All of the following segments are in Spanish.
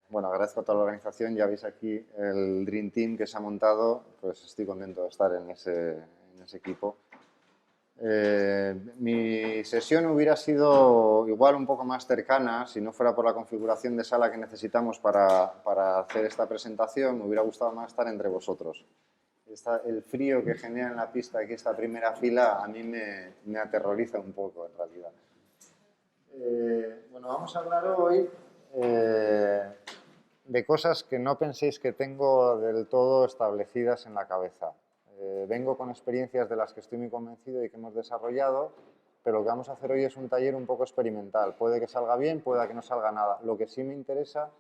Bueno, agradezco a toda la organización. Ya veis aquí el Dream Team que se ha montado. Pues estoy contento de estar en ese equipo. Mi sesión hubiera sido igual un poco más cercana si no fuera por la configuración de sala que necesitamos para hacer esta presentación. Me hubiera gustado más estar entre vosotros. El frío que genera en la pista aquí esta primera fila a mí me aterroriza un poco en realidad. Bueno, vamos a hablar hoy de cosas que no penséis que tengo del todo establecidas en la cabeza. Vengo con experiencias de las que estoy muy convencido y que hemos desarrollado, pero lo que vamos a hacer hoy es un taller un poco experimental. Puede que salga bien, puede que no salga nada. Lo que sí me interesa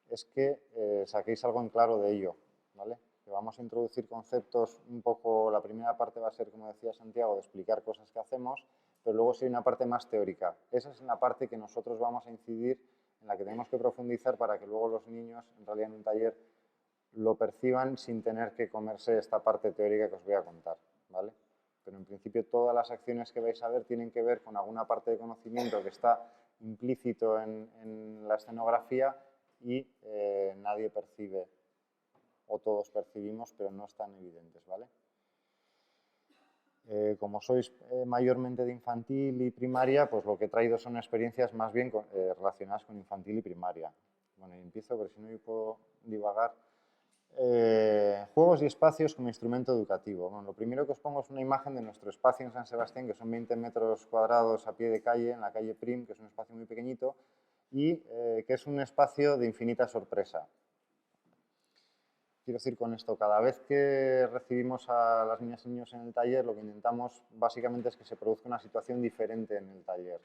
es que saquéis algo en claro de ello, ¿vale? Que vamos a introducir conceptos un poco, la primera parte va a ser, como decía Santiago, de explicar cosas que hacemos, pero luego sí hay una parte más teórica. Esa es la parte que nosotros vamos a incidir, en la que tenemos que profundizar para que luego los niños, en realidad en un taller, lo perciban sin tener que comerse esta parte teórica que os voy a contar, ¿vale? Pero en principio todas las acciones que vais a ver tienen que ver con alguna parte de conocimiento que está implícito en la escenografía y nadie percibe, o todos percibimos, pero no están evidentes, ¿vale? Como sois mayormente de infantil y primaria, pues lo que he traído son experiencias más bien relacionadas con infantil y primaria. Bueno, y empiezo, pero si no yo puedo divagar. Juegos y espacios como instrumento educativo. Bueno, lo primero que os pongo es una imagen de nuestro espacio en San Sebastián, que son 20 metros cuadrados a pie de calle, en la calle Prim, que es un espacio muy pequeñito, y que es un espacio de infinita sorpresa. Quiero decir con esto, cada vez que recibimos a las niñas y niños en el taller, lo que intentamos básicamente es que se produzca una situación diferente en el taller,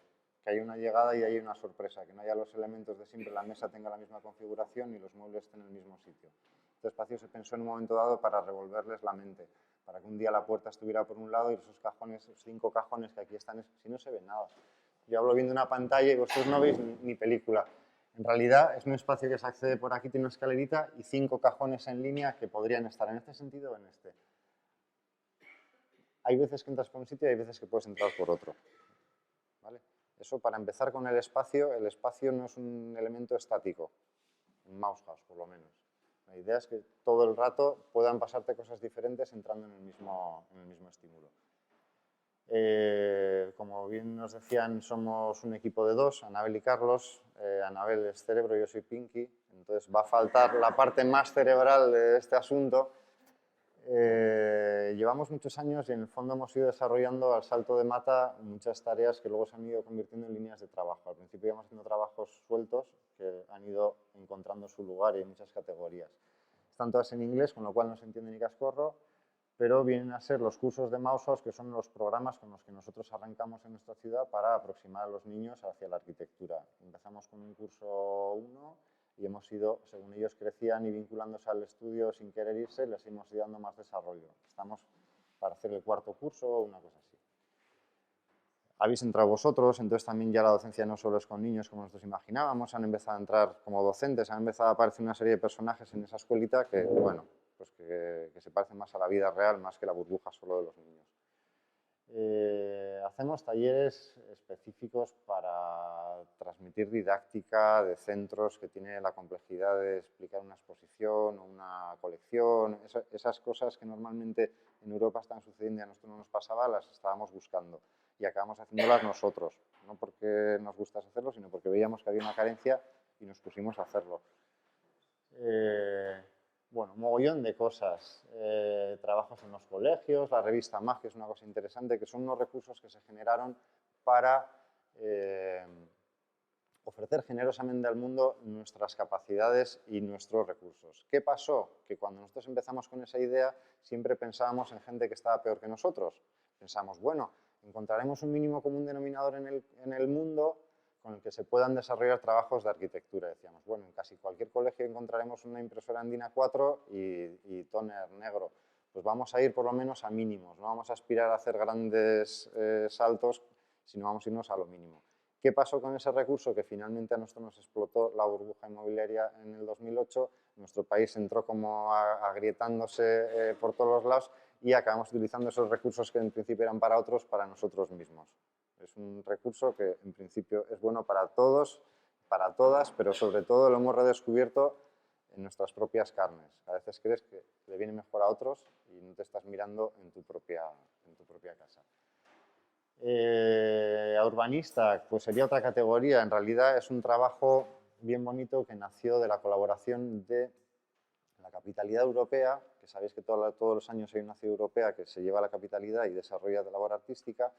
que haya una llegada y haya una sorpresa, que no haya los elementos de siempre, la mesa tenga la misma configuración y los muebles estén en el mismo sitio. Este espacio se pensó en un momento dado para revolverles la mente, para que un día la puerta estuviera por un lado y esos cajones, esos 5 cajones que aquí están, si no se ve nada. Yo hablo viendo una pantalla y vosotros no veis ni película. En realidad es un espacio que se accede por aquí, tiene una escalerita y 5 cajones en línea que podrían estar en este sentido o en este. Hay veces que entras por un sitio y hay veces que puedes entrar por otro. ¿Vale? Eso para empezar con el espacio no es un elemento estático, en Mouse House por lo menos. La idea es que todo el rato puedan pasarte cosas diferentes entrando en el mismo estímulo. Como bien nos decían, somos un equipo de 2, Anabel y Carlos. Anabel es cerebro, yo soy Pinky. Entonces va a faltar la parte más cerebral de este asunto. Llevamos muchos años y en el fondo hemos ido desarrollando al salto de mata muchas tareas que luego se han ido convirtiendo en líneas de trabajo. Al principio íbamos haciendo trabajos sueltos que han ido encontrando su lugar y hay muchas categorías. Están todas en inglés, con lo cual no se entiende ni cascorro, pero vienen a ser los cursos de Mouse House, que son los programas con los que nosotros arrancamos en nuestra ciudad para aproximar a los niños hacia la arquitectura. Empezamos con un curso 1 y hemos ido, según ellos crecían y vinculándose al estudio sin querer irse, les hemos ido dando más desarrollo. Estamos para hacer el 4.º curso o una cosa así. Habéis entrado vosotros, entonces también ya la docencia no solo es con niños como nosotros imaginábamos, han empezado a entrar como docentes, han empezado a aparecer una serie de personajes en esa escuelita que, bueno, pues que se parecen más a la vida real, más que la burbuja solo de los niños. Hacemos talleres específicos para transmitir didáctica de centros que tiene la complejidad de explicar una exposición o una colección, esas cosas que normalmente en Europa están sucediendo y a nosotros no nos pasaba, las estábamos buscando y acabamos haciéndolas nosotros, no porque nos gustase hacerlo, sino porque veíamos que había una carencia y nos pusimos a hacerlo. Bueno, un mogollón de cosas. Trabajos en los colegios, la revista MAG, que es una cosa interesante, que son unos recursos que se generaron para ofrecer generosamente al mundo nuestras capacidades y nuestros recursos. ¿Qué pasó? Que cuando nosotros empezamos con esa idea, siempre pensábamos en gente que estaba peor que nosotros. Pensamos, bueno, encontraremos un mínimo común denominador en el mundo con el que se puedan desarrollar trabajos de arquitectura. Decíamos, bueno, en casi cualquier colegio encontraremos una impresora Andina 4 y tóner negro. Pues vamos a ir por lo menos a mínimos, no vamos a aspirar a hacer grandes saltos, sino vamos a irnos a lo mínimo. ¿Qué pasó con ese recurso? Que finalmente a nosotros nos explotó la burbuja inmobiliaria en el 2008, nuestro país entró como agrietándose por todos los lados y acabamos utilizando esos recursos que en principio eran para otros, para nosotros mismos. Es un recurso que en principio es bueno para todos, para todas, pero sobre todo lo hemos redescubierto en nuestras propias carnes. A veces crees que le viene mejor a otros y no te estás mirando en tu propia casa. A urbanista, pues sería otra categoría. En realidad es un trabajo bien bonito que nació de la colaboración de la capitalidad europea, que sabéis que todos los años hay una ciudad europea que se lleva la capitalidad y desarrolla de labor artística.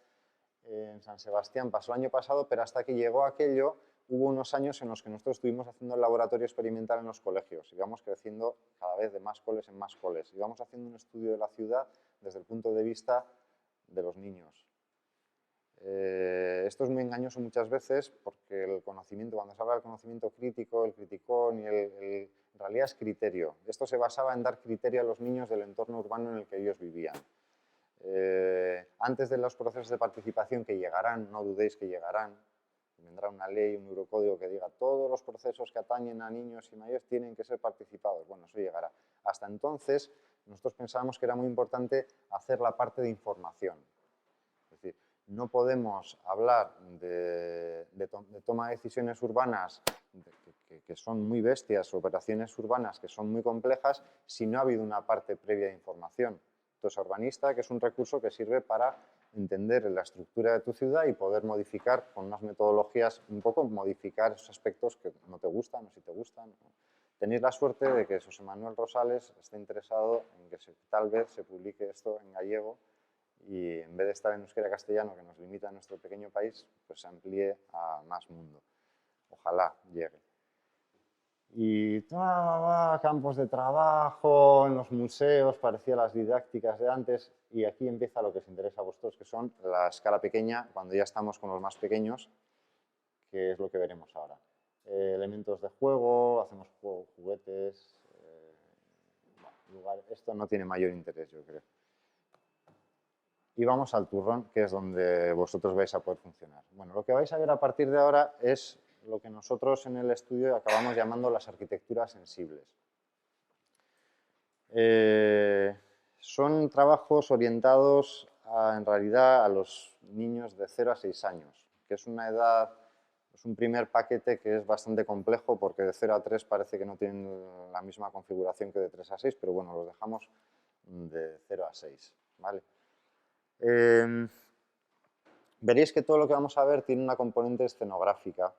En San Sebastián pasó el año pasado, pero hasta que llegó aquello hubo unos años en los que nosotros estuvimos haciendo el laboratorio experimental en los colegios. Íbamos creciendo cada vez de más coles en más coles. Íbamos haciendo un estudio de la ciudad desde el punto de vista de los niños. Esto es muy engañoso muchas veces porque el conocimiento, cuando se habla del conocimiento crítico, el criticón, en realidad es criterio. Esto se basaba en dar criterio a los niños del entorno urbano en el que ellos vivían. Antes de los procesos de participación que llegarán, no dudéis que llegarán, vendrá una ley, un eurocódigo que diga todos los procesos que atañen a niños y mayores tienen que ser participados. Bueno, eso llegará. Hasta entonces, nosotros pensábamos que era muy importante hacer la parte de información. Es decir, no podemos hablar de toma de decisiones urbanas que son muy bestias, operaciones urbanas que son muy complejas, si no ha habido una parte previa de información. Entonces, urbanista, que es un recurso que sirve para entender la estructura de tu ciudad y poder modificar con unas metodologías, un poco modificar esos aspectos que no te gustan o si te gustan. Tenéis la suerte de que José Manuel Rosales esté interesado en que tal vez se publique esto en gallego y en vez de estar en euskera castellano, que nos limita a nuestro pequeño país, pues se amplíe a más mundo. Ojalá llegue. Y campos de trabajo, en los museos, parecía las didácticas de antes, y aquí empieza lo que os interesa a vosotros, que son la escala pequeña, cuando ya estamos con los más pequeños, que es lo que veremos ahora. Elementos de juego, hacemos juguetes, lugares. Esto no tiene mayor interés, yo creo. Y vamos al turrón, que es donde vosotros vais a poder funcionar. Bueno, lo que vais a ver a partir de ahora es lo que nosotros en el estudio acabamos llamando las arquitecturas sensibles. Son trabajos orientados en realidad a los niños de 0 a 6 años, que es una edad, es un primer paquete que es bastante complejo porque de 0 a 3 parece que no tienen la misma configuración que de 3 a 6, pero bueno, los dejamos de 0 a 6, ¿vale? Veréis que todo lo que vamos a ver tiene una componente escenográfica.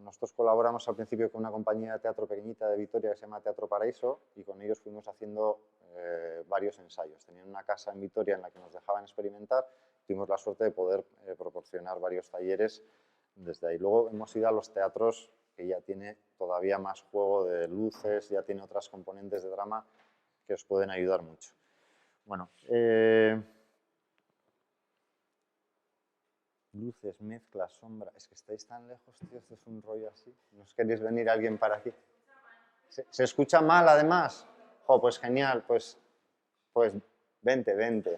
Nosotros colaboramos al principio con una compañía de teatro pequeñita de Vitoria que se llama Teatro Paraíso y con ellos fuimos haciendo varios ensayos. Tenían una casa en Vitoria en la que nos dejaban experimentar. Tuvimos la suerte de poder proporcionar varios talleres desde ahí. Luego hemos ido a los teatros que ya tiene todavía más juego de luces, ya tiene otras componentes de drama que os pueden ayudar mucho. Bueno, luces, mezcla, sombra. Es que estáis tan lejos, tío, esto es un rollo así. ¿No os queréis venir alguien para aquí? ¿Se escucha mal, además? Jo, pues genial, pues vente.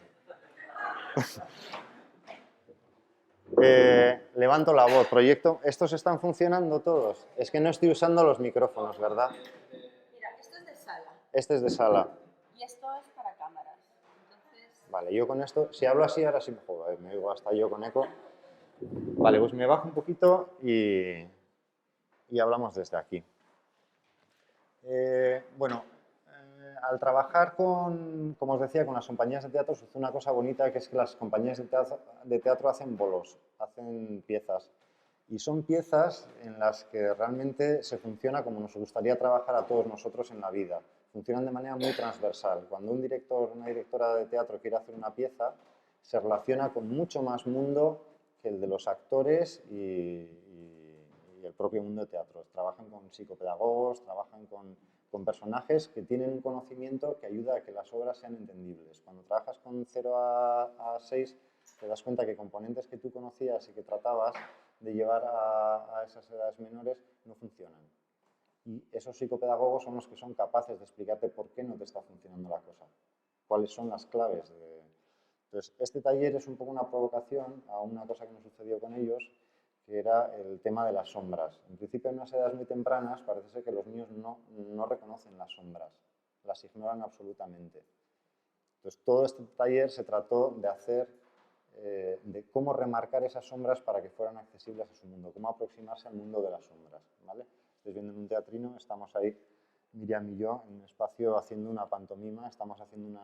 Levanto la voz. Proyecto. ¿Estos están funcionando todos? Es que no estoy usando los micrófonos, ¿verdad? Mira, esto es de sala. Este es de sala. Y esto es para cámaras. Entonces... Vale, yo con esto, si hablo así, ahora sí me joder, me oigo hasta yo con eco. Vale, pues me bajo un poquito y hablamos desde aquí. Al trabajar con, como os decía, con las compañías de teatro, sucede una cosa bonita, que es que las compañías de teatro hacen bolos, hacen piezas. Y son piezas en las que realmente se funciona como nos gustaría trabajar a todos nosotros en la vida. Funcionan de manera muy transversal. Cuando un director o una directora de teatro quiere hacer una pieza, se relaciona con mucho más mundo que el de los actores y el propio mundo de teatro. Trabajan con psicopedagogos, trabajan con personajes que tienen un conocimiento que ayuda a que las obras sean entendibles. Cuando trabajas con 0 a 6, te das cuenta que componentes que tú conocías y que tratabas de llevar a esas edades menores no funcionan. Y esos psicopedagogos son los que son capaces de explicarte por qué no te está funcionando la cosa, cuáles son las claves. Entonces, este taller es un poco una provocación a una cosa que nos sucedió con ellos, que era el tema de las sombras. En principio, en unas edades muy tempranas, parece ser que los niños no reconocen las sombras, las ignoran absolutamente. Entonces, todo este taller se trató de hacer de cómo remarcar esas sombras para que fueran accesibles a su mundo, cómo aproximarse al mundo de las sombras, ¿vale? Estáis viendo en un teatrino, estamos ahí, Miriam y yo, en un espacio haciendo una pantomima, estamos haciendo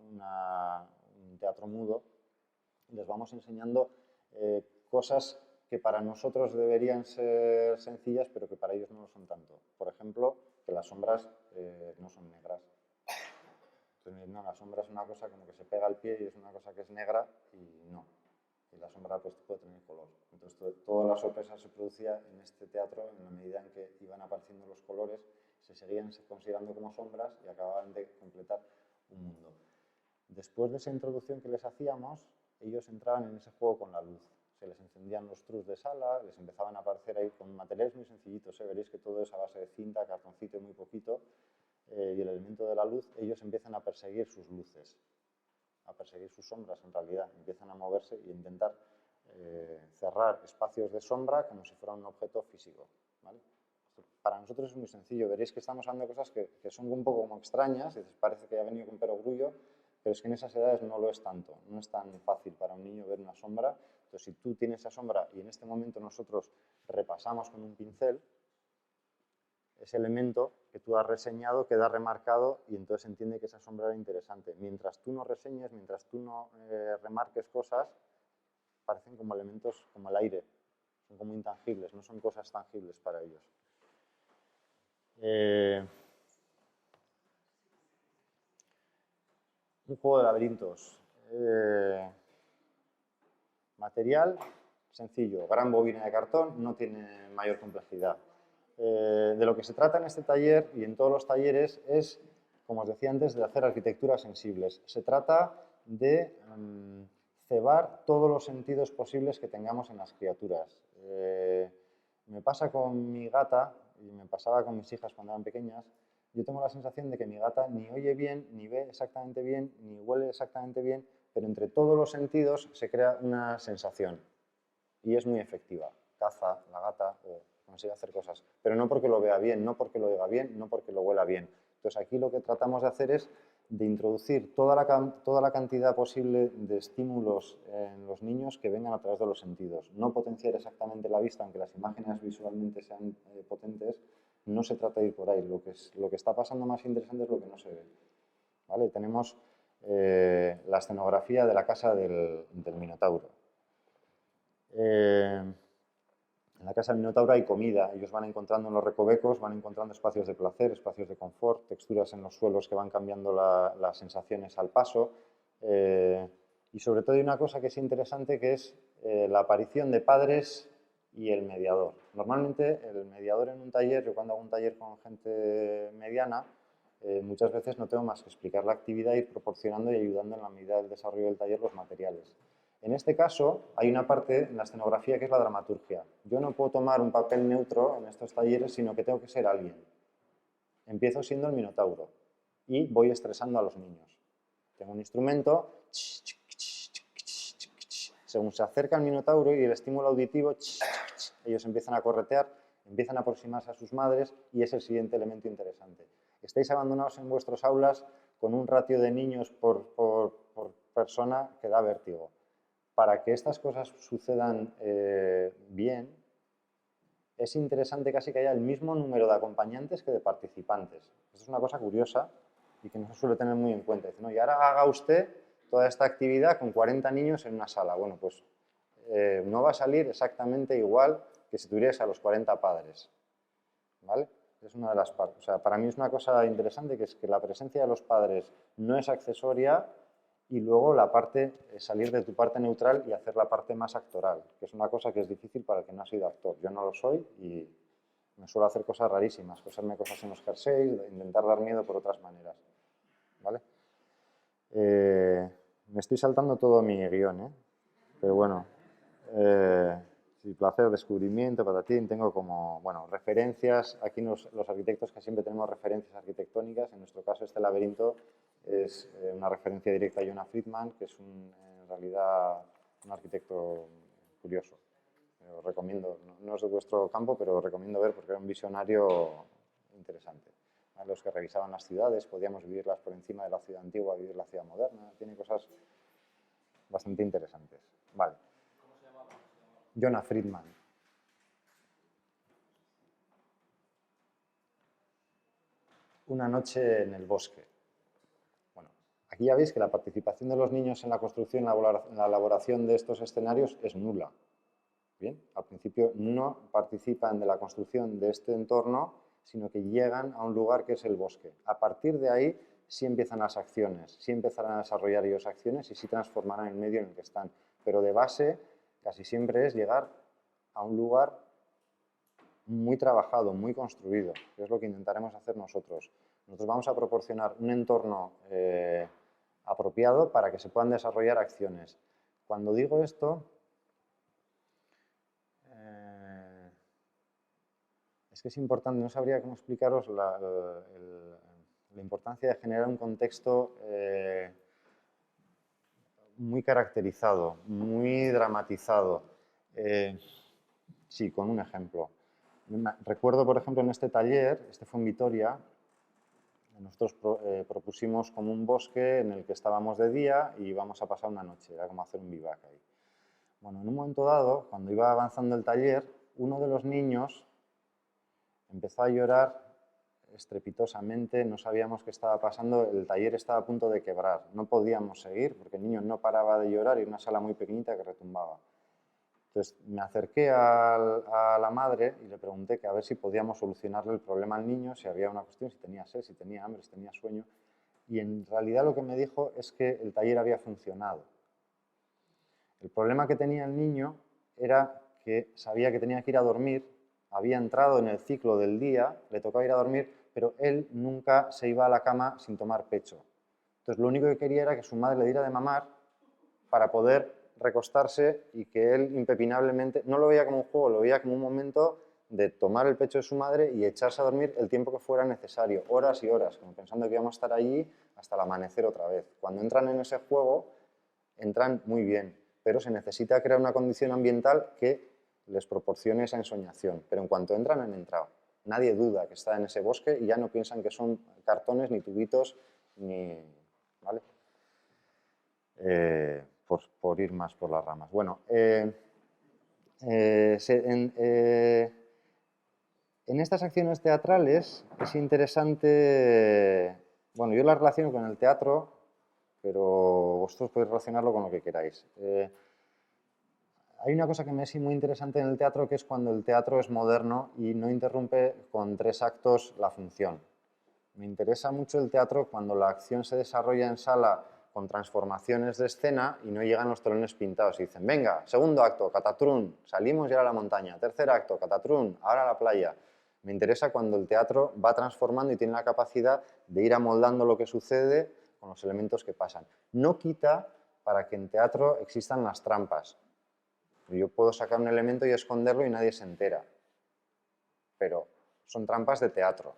un teatro mudo, y les vamos enseñando cosas que para nosotros deberían ser sencillas, pero que para ellos no lo son tanto. Por ejemplo, que las sombras no son negras. Entonces, no, la sombra es una cosa como que se pega al pie y es una cosa que es negra y no. Y la sombra pues puede tener color. Entonces, toda la sorpresa se producía en este teatro en la medida en que iban apareciendo los colores, se seguían considerando como sombras y acababan de completar un mundo. Después de esa introducción que les hacíamos, ellos entraban en ese juego con la luz. Se les encendían los trus de sala, les empezaban a aparecer ahí con materiales muy sencillitos. Veréis que todo es a base de cinta, cartoncito y muy poquito. Y el elemento de la luz, ellos empiezan a perseguir sus luces, a perseguir sus sombras en realidad. Empiezan a moverse y a intentar cerrar espacios de sombra como si fuera un objeto físico, ¿vale? Para nosotros es muy sencillo. Veréis que estamos hablando de cosas que son un poco como extrañas, y parece que ha venido con perogrullo, pero es que en esas edades no lo es tanto. No es tan fácil para un niño ver una sombra. Entonces, si tú tienes esa sombra y en este momento nosotros repasamos con un pincel, ese elemento que tú has reseñado queda remarcado y entonces entiende que esa sombra era interesante. Mientras tú no reseñes, mientras tú no remarques cosas, parecen como elementos como el aire, son como intangibles, no son cosas tangibles para ellos. Un juego de laberintos. Material sencillo, gran bobina de cartón, no tiene mayor complejidad. De lo que se trata en este taller y en todos los talleres es, como os decía antes, de hacer arquitecturas sensibles. Se trata de cebar todos los sentidos posibles que tengamos en las criaturas. Me pasa con mi gata, y me pasaba con mis hijas cuando eran pequeñas, yo tengo la sensación de que mi gata ni oye bien, ni ve exactamente bien, ni huele exactamente bien, pero entre todos los sentidos se crea una sensación y es muy efectiva. Caza, la gata, o consigue hacer cosas, pero no porque lo vea bien, no porque lo oiga bien, no porque lo huela bien. Entonces aquí lo que tratamos de hacer es de introducir toda la cantidad posible de estímulos en los niños que vengan a través de los sentidos. No potenciar exactamente la vista, aunque las imágenes visualmente sean potentes, no se trata de ir por ahí. Lo que está pasando más interesante es lo que no se ve. ¿Vale? Tenemos la escenografía de la casa del Minotauro. En la casa del Minotauro hay comida, ellos van encontrando en los recovecos, van encontrando espacios de placer, espacios de confort, texturas en los suelos que van cambiando las sensaciones al paso. Y sobre todo hay una cosa que es interesante, que es la aparición de padres y el mediador. Normalmente el mediador en un taller, yo cuando hago un taller con gente mediana, muchas veces no tengo más que explicar la actividad, ir proporcionando y ayudando en la medida del desarrollo del taller los materiales. En este caso, hay una parte en la escenografía que es la dramaturgia. Yo no puedo tomar un papel neutro en estos talleres, sino que tengo que ser alguien. Empiezo siendo el Minotauro y voy estresando a los niños. Tengo un instrumento, según se acerca el Minotauro y el estímulo auditivo, ellos empiezan a corretear, empiezan a aproximarse a sus madres y es el siguiente elemento interesante. Estáis abandonados en vuestras aulas con un ratio de niños por persona que da vértigo. Para que estas cosas sucedan bien, es interesante casi que haya el mismo número de acompañantes que de participantes. Esto es una cosa curiosa y que no se suele tener muy en cuenta. Dice, no, y ahora haga usted toda esta actividad con 40 niños en una sala. Bueno, pues no va a salir exactamente igual que si tuvierais a los 40 padres. ¿Vale? Es una de las partes. O sea, para mí es una cosa interesante, que es que la presencia de los padres no es accesoria, y luego la parte, salir de tu parte neutral y hacer la parte más actoral, que es una cosa que es difícil para el que no ha sido actor. Yo no lo soy y me suelo hacer cosas rarísimas, coserme cosas en los jerseys, intentar dar miedo por otras maneras. ¿Vale? Me estoy saltando todo mi guión, pero bueno, sí, placer, descubrimiento, patatín, tengo como, bueno, referencias. Aquí los arquitectos que siempre tenemos referencias arquitectónicas, en nuestro caso este laberinto es una referencia directa a Jonah Friedman, que es en realidad un arquitecto curioso. Os recomiendo, no es de vuestro campo, pero os recomiendo ver porque era un visionario interesante. Los que revisaban las ciudades, podíamos vivirlas por encima de la ciudad antigua, vivir la ciudad moderna, tiene cosas bastante interesantes. Vale. Jonah Friedman. Una noche en el bosque. Bueno, aquí ya veis que la participación de los niños en la construcción, en la elaboración de estos escenarios es nula. Bien, al principio no participan de la construcción de este entorno, sino que llegan a un lugar que es el bosque. A partir de ahí sí empiezan las acciones, sí empezarán a desarrollar ellos acciones y sí transformarán el medio en el que están. Pero de base casi siempre es llegar a un lugar muy trabajado, muy construido, que es lo que intentaremos hacer nosotros. Nosotros vamos a proporcionar un entorno apropiado para que se puedan desarrollar acciones. Cuando digo esto, es que es importante, no sabría cómo explicaros la importancia de generar un contexto muy caracterizado, muy dramatizado. Sí, con un ejemplo. Recuerdo, por ejemplo, en este taller, este fue en Vitoria, nosotros propusimos como un bosque en el que estábamos de día y íbamos a pasar una noche, era como hacer un bivac ahí. Bueno, en un momento dado, cuando iba avanzando el taller, uno de los niños empezó a llorar estrepitosamente, no sabíamos qué estaba pasando, el taller estaba a punto de quebrar, no podíamos seguir porque el niño no paraba de llorar y era una sala muy pequeñita que retumbaba. Entonces me acerqué a la madre y le pregunté que a ver si podíamos solucionarle el problema al niño, si había una cuestión, si tenía sed, si tenía hambre, si tenía sueño. Y en realidad lo que me dijo es que el taller había funcionado. El problema que tenía el niño era que sabía que tenía que ir a dormir, había entrado en el ciclo del día, le tocaba ir a dormir, pero él nunca se iba a la cama sin tomar pecho. Entonces lo único que quería era que su madre le diera de mamar para poder recostarse y que él impepinablemente, no lo veía como un juego, lo veía como un momento de tomar el pecho de su madre y echarse a dormir el tiempo que fuera necesario, horas y horas, como pensando que íbamos a estar allí hasta el amanecer otra vez. Cuando entran en ese juego, entran muy bien, pero se necesita crear una condición ambiental que les proporcione esa ensoñación. Pero en cuanto entran, han entrado. Nadie duda que está en ese bosque y ya no piensan que son cartones, ni tubitos, ni... ¿vale? Por ir más por las ramas. Bueno, en estas acciones teatrales es interesante, bueno, yo las relaciono con el teatro, pero vosotros podéis relacionarlo con lo que queráis. Hay una cosa que me es muy interesante en el teatro, que es cuando el teatro es moderno y no interrumpe con 3 actos la función. Me interesa mucho el teatro cuando la acción se desarrolla en sala con transformaciones de escena y no llegan los telones pintados y dicen, venga, segundo acto, catatrún, salimos ya a la montaña, tercer acto, catatrún, ahora a la playa. Me interesa cuando el teatro va transformando y tiene la capacidad de ir amoldando lo que sucede con los elementos que pasan. No quita para que en teatro existan las trampas. Yo puedo sacar un elemento y esconderlo y nadie se entera, pero son trampas de teatro.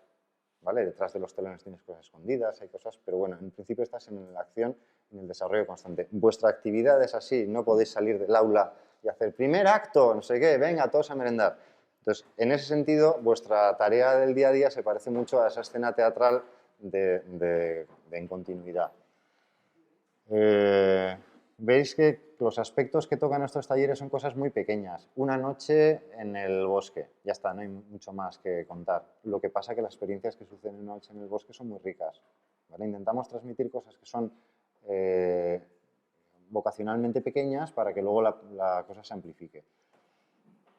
¿Vale? Detrás de los telones tienes cosas escondidas, hay cosas, pero bueno, en principio estás en la acción, en el desarrollo constante. Vuestra actividad es así, no podéis salir del aula y hacer primer acto, no sé qué, venga, todos a merendar. Entonces, en ese sentido, vuestra tarea del día a día se parece mucho a esa escena teatral en continuidad. Veis que los aspectos que tocan estos talleres son cosas muy pequeñas. Una noche en el bosque, ya está, no hay mucho más que contar. Lo que pasa es que las experiencias que suceden una noche en el bosque son muy ricas. ¿Vale? Intentamos transmitir cosas que son vocacionalmente pequeñas para que luego la cosa se amplifique.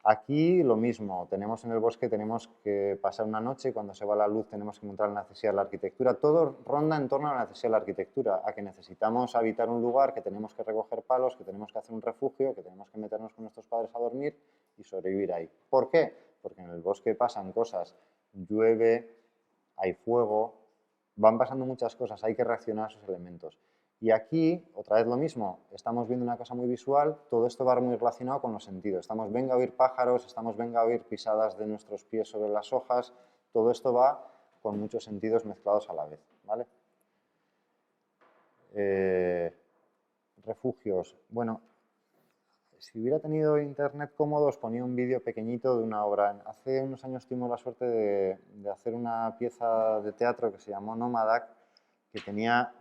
Aquí lo mismo, tenemos en el bosque, tenemos que pasar una noche, cuando se va la luz tenemos que encontrar la necesidad de la arquitectura. Todo ronda en torno a la necesidad de la arquitectura, a que necesitamos habitar un lugar, que tenemos que recoger palos, que tenemos que hacer un refugio, que tenemos que meternos con nuestros padres a dormir y sobrevivir ahí. ¿Por qué? Porque en el bosque pasan cosas, llueve, hay fuego, van pasando muchas cosas, hay que reaccionar a esos elementos. Y aquí, otra vez lo mismo, estamos viendo una cosa muy visual, todo esto va muy relacionado con los sentidos. Estamos, venga a oír pájaros, estamos, venga a oír pisadas de nuestros pies sobre las hojas, todo esto va con muchos sentidos mezclados a la vez, ¿vale? Refugios. Bueno, si hubiera tenido internet cómodo, os ponía un vídeo pequeñito de una obra. Hace unos años tuvimos la suerte de hacer una pieza de teatro que se llamó Nómadac, que tenía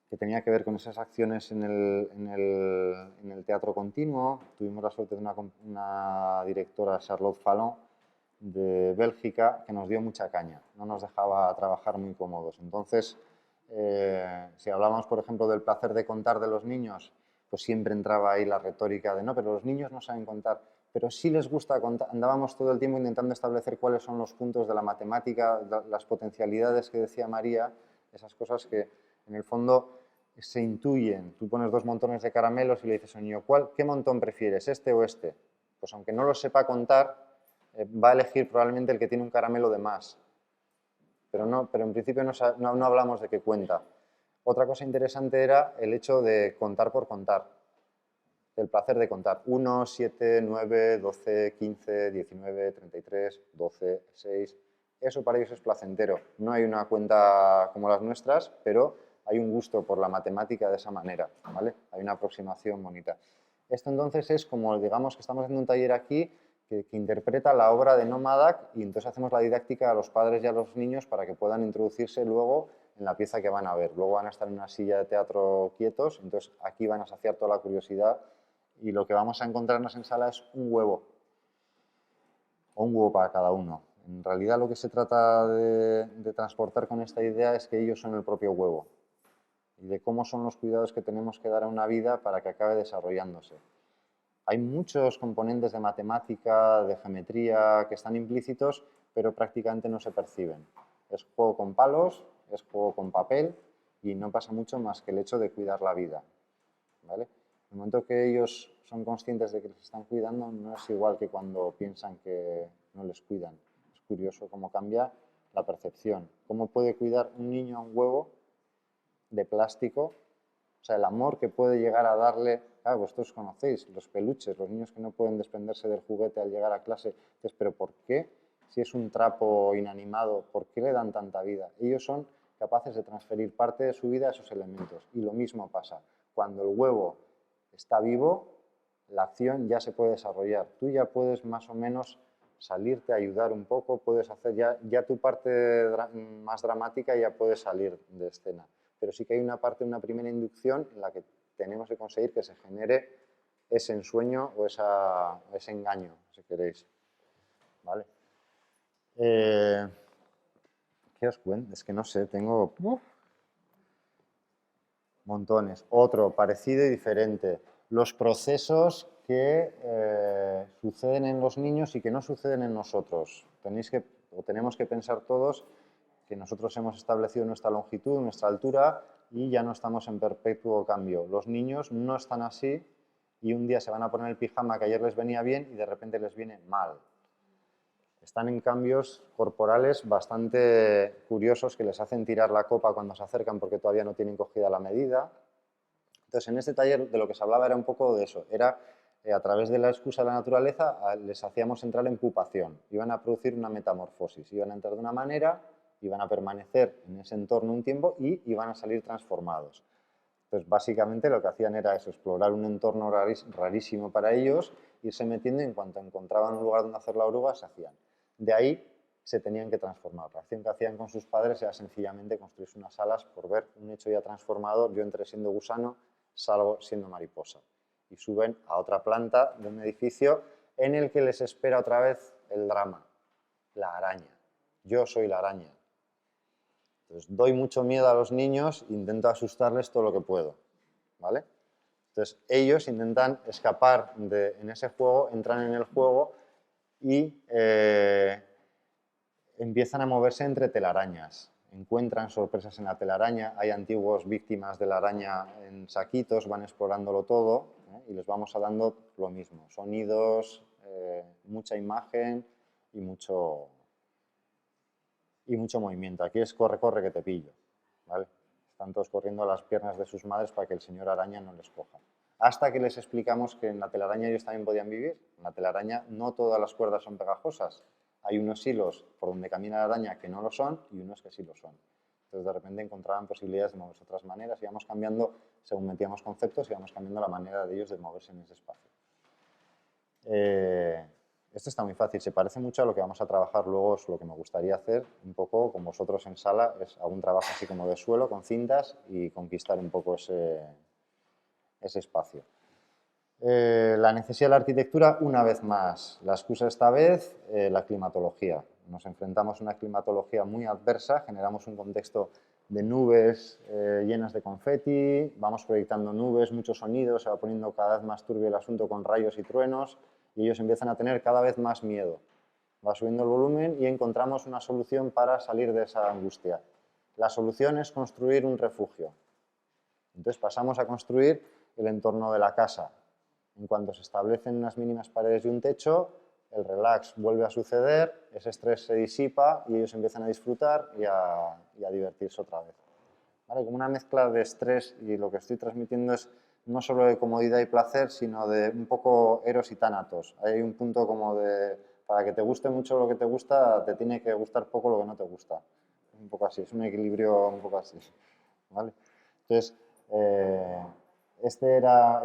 que tenía que ver con esas acciones en el teatro continuo. Tuvimos la suerte de una directora, Charlotte Fallon, de Bélgica, que nos dio mucha caña, no nos dejaba trabajar muy cómodos. Entonces, si hablábamos, por ejemplo, del placer de contar de los niños, pues siempre entraba ahí la retórica de no, pero los niños no saben contar, pero sí les gusta contar. Andábamos todo el tiempo intentando establecer cuáles son los puntos de la matemática, las potencialidades que decía María, esas cosas que en el fondo se intuyen. Tú pones dos montones de caramelos y le dices a un niño, ¿qué montón prefieres, este o este? Pues aunque no lo sepa contar, va a elegir probablemente el que tiene un caramelo de más. Pero en principio no hablamos de qué cuenta. Otra cosa interesante era el hecho de contar por contar, el placer de contar. 1, 7, 9, 12, 15, 19, 33, 12, 6... Eso para ellos es placentero. No hay una cuenta como las nuestras, pero hay un gusto por la matemática de esa manera, ¿vale? Hay una aproximación bonita. Esto entonces es como, digamos, que estamos haciendo un taller aquí que interpreta la obra de Nómadak y entonces hacemos la didáctica a los padres y a los niños para que puedan introducirse luego en la pieza que van a ver. Luego van a estar en una silla de teatro quietos, entonces aquí van a saciar toda la curiosidad y lo que vamos a encontrarnos en sala es un huevo, o un huevo para cada uno. En realidad lo que se trata de transportar con esta idea es que ellos son el propio huevo y de cómo son los cuidados que tenemos que dar a una vida para que acabe desarrollándose. Hay muchos componentes de matemática, de geometría que están implícitos, pero prácticamente no se perciben. Es juego con palos, es juego con papel y no pasa mucho más que el hecho de cuidar la vida, ¿vale? En el momento que ellos son conscientes de que les están cuidando, no es igual que cuando piensan que no les cuidan. Es curioso cómo cambia la percepción. ¿Cómo puede cuidar un niño a un huevo de plástico? O sea, el amor que puede llegar a darle... Claro, vosotros conocéis los peluches, los niños que no pueden desprenderse del juguete al llegar a clase. Entonces, ¿pero por qué? Si es un trapo inanimado, ¿por qué le dan tanta vida? Ellos son capaces de transferir parte de su vida a esos elementos. Y lo mismo pasa. Cuando el huevo está vivo, la acción ya se puede desarrollar. Tú ya puedes más o menos salirte, ayudar un poco, puedes hacer ya tu parte más dramática ya puede salir de escena. Pero sí que hay una parte, una primera inducción en la que tenemos que conseguir que se genere ese ensueño o ese engaño, si queréis. ¿Vale? ¿Qué os cuento? Es que no sé, tengo montones. Otro, parecido y diferente. Los procesos que suceden en los niños y que no suceden en nosotros. Tenemos que pensar todos que nosotros hemos establecido nuestra longitud, nuestra altura y ya no estamos en perpetuo cambio. Los niños no están así y un día se van a poner el pijama que ayer les venía bien y de repente les viene mal. Están en cambios corporales bastante curiosos que les hacen tirar la copa cuando se acercan porque todavía no tienen cogida la medida. Entonces, en este taller de lo que se hablaba era un poco de eso. Era a través de la excusa de la naturaleza les hacíamos entrar en pupación. Iban a producir una metamorfosis. Iban a entrar de una manera, iban a permanecer en ese entorno un tiempo y iban a salir transformados. Entonces, básicamente lo que hacían era eso, explorar un entorno rarísimo para ellos, irse metiendo y en cuanto encontraban un lugar donde hacer la oruga, se hacían. De ahí se tenían que transformar. La acción que hacían con sus padres era sencillamente construirse unas alas por ver un hecho ya transformado. Yo entré siendo gusano, salgo siendo mariposa. Y suben a otra planta de un edificio en el que les espera otra vez el drama, la araña. Yo soy la araña. Entonces, doy mucho miedo a los niños, intento asustarles todo lo que puedo, ¿vale? Entonces, ellos intentan escapar en ese juego, entran en el juego y empiezan a moverse entre telarañas. Encuentran sorpresas en la telaraña, hay antiguos víctimas de la araña en saquitos, van explorándolo todo y les vamos dando lo mismo, sonidos, mucha imagen y mucho movimiento. Aquí es corre, corre que te pillo, ¿vale? Están todos corriendo a las piernas de sus madres para que el señor araña no les coja. Hasta que les explicamos que en la telaraña ellos también podían vivir. En la telaraña no todas las cuerdas son pegajosas. Hay unos hilos por donde camina la araña que no lo son y unos que sí lo son. Entonces de repente encontraban posibilidades de moverse de otras maneras, íbamos cambiando, según metíamos conceptos, íbamos cambiando la manera de ellos de moverse en ese espacio. Esto está muy fácil, se parece mucho a lo que vamos a trabajar luego, es lo que me gustaría hacer un poco con vosotros en sala, es algún trabajo así como de suelo, con cintas y conquistar un poco ese espacio. La necesidad de la arquitectura, una vez más, la excusa esta vez, la climatología. Nos enfrentamos a una climatología muy adversa, generamos un contexto de nubes llenas de confeti, vamos proyectando nubes, muchos sonidos, se va poniendo cada vez más turbio el asunto con rayos y truenos y ellos empiezan a tener cada vez más miedo. Va subiendo el volumen y encontramos una solución para salir de esa angustia. La solución es construir un refugio. Entonces pasamos a construir el entorno de la casa. En cuanto se establecen unas mínimas paredes y un techo, el relax vuelve a suceder, ese estrés se disipa y ellos empiezan a disfrutar y a divertirse otra vez. ¿Vale? Como una mezcla de estrés y lo que estoy transmitiendo es no solo de comodidad y placer, sino de un poco eros y tánatos. Hay un punto como de, para que te guste mucho lo que te gusta, te tiene que gustar poco lo que no te gusta. Es un poco así, es un equilibrio un poco así. ¿Vale? Entonces, este era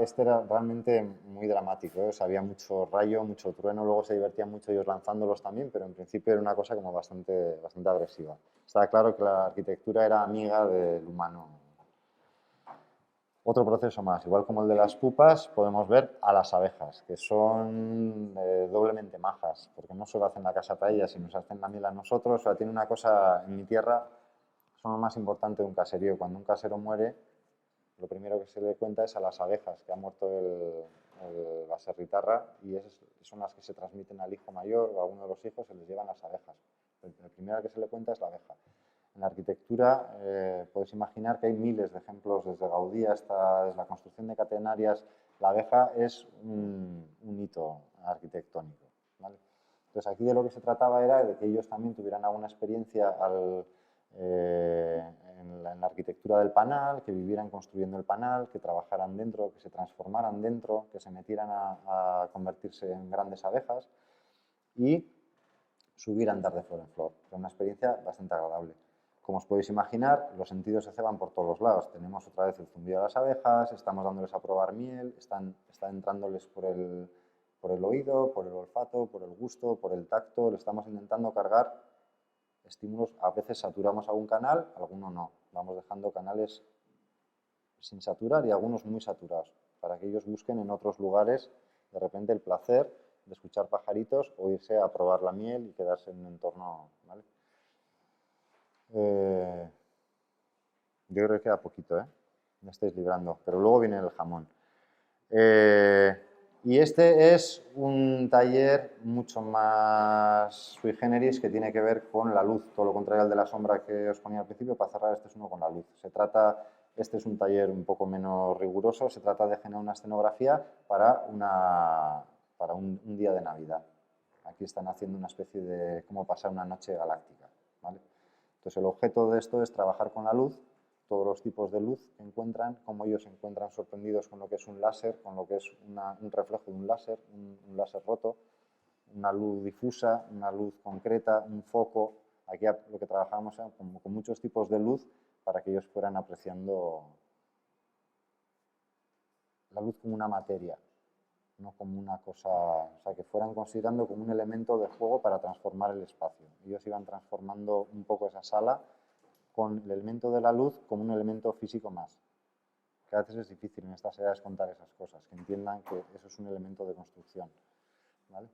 realmente muy dramático, ¿eh? O sea, había mucho rayo, mucho trueno, luego se divertían mucho ellos lanzándolos también, pero en principio era una cosa como bastante agresiva. Estaba claro que la arquitectura era amiga del humano. Otro proceso más, igual como el de las pupas, podemos ver a las abejas, que son doblemente majas, porque no solo hacen la casa para ellas, sino nos hacen la miel a nosotros. O sea, tiene una cosa, en mi tierra, son lo más importante de un caserío. Cuando un casero muere, lo primero que se le cuenta es a las abejas, que ha muerto la serritarra, y son las que se transmiten al hijo mayor o a alguno de los hijos, se les llevan las abejas. La primera que se le cuenta es la abeja. En la arquitectura podéis imaginar que hay miles de ejemplos, desde Gaudí hasta desde la construcción de catenarias. La abeja es un hito arquitectónico, ¿vale? Entonces aquí de lo que se trataba era de que ellos también tuvieran alguna experiencia en la arquitectura del panal, que vivieran construyendo el panal, que trabajaran dentro, que se transformaran dentro, que se metieran a convertirse en grandes abejas y subir a andar de flor en flor. Fue una experiencia bastante agradable. Como os podéis imaginar, los sentidos se ceban por todos los lados. Tenemos otra vez el zumbido de las abejas, estamos dándoles a probar miel, están entrándoles por el oído, por el olfato, por el gusto, por el tacto. Le estamos intentando cargar estímulos. A veces saturamos algún canal, algunos no. Vamos dejando canales sin saturar y algunos muy saturados, para que ellos busquen en otros lugares de repente el placer de escuchar pajaritos o irse a probar la miel y quedarse en un entorno, ¿vale? Yo creo que queda poquito, ¿eh? Me estáis librando, pero luego viene el jamón. Y este es un taller mucho más sui generis que tiene que ver con la luz, todo lo contrario al de la sombra que os ponía al principio. Para cerrar, este es uno con la luz. Este es un taller un poco menos riguroso, se trata de generar una escenografía para un día de Navidad. Aquí están haciendo una especie de cómo pasar una noche galáctica, ¿vale? Entonces el objeto de esto es trabajar con la luz, todos los tipos de luz que encuentran, cómo ellos se encuentran sorprendidos con lo que es un láser, con lo que es un reflejo de un láser roto, una luz difusa, una luz concreta, un foco. Aquí lo que trabajamos es con muchos tipos de luz para que ellos fueran apreciando la luz como una materia, no como una cosa, o sea, que fueran considerando como un elemento de juego para transformar el espacio. Ellos iban transformando un poco esa sala con el elemento de la luz como un elemento físico más. Que a veces es difícil en estas edades contar esas cosas, que entiendan que eso es un elemento de construcción, ¿vale?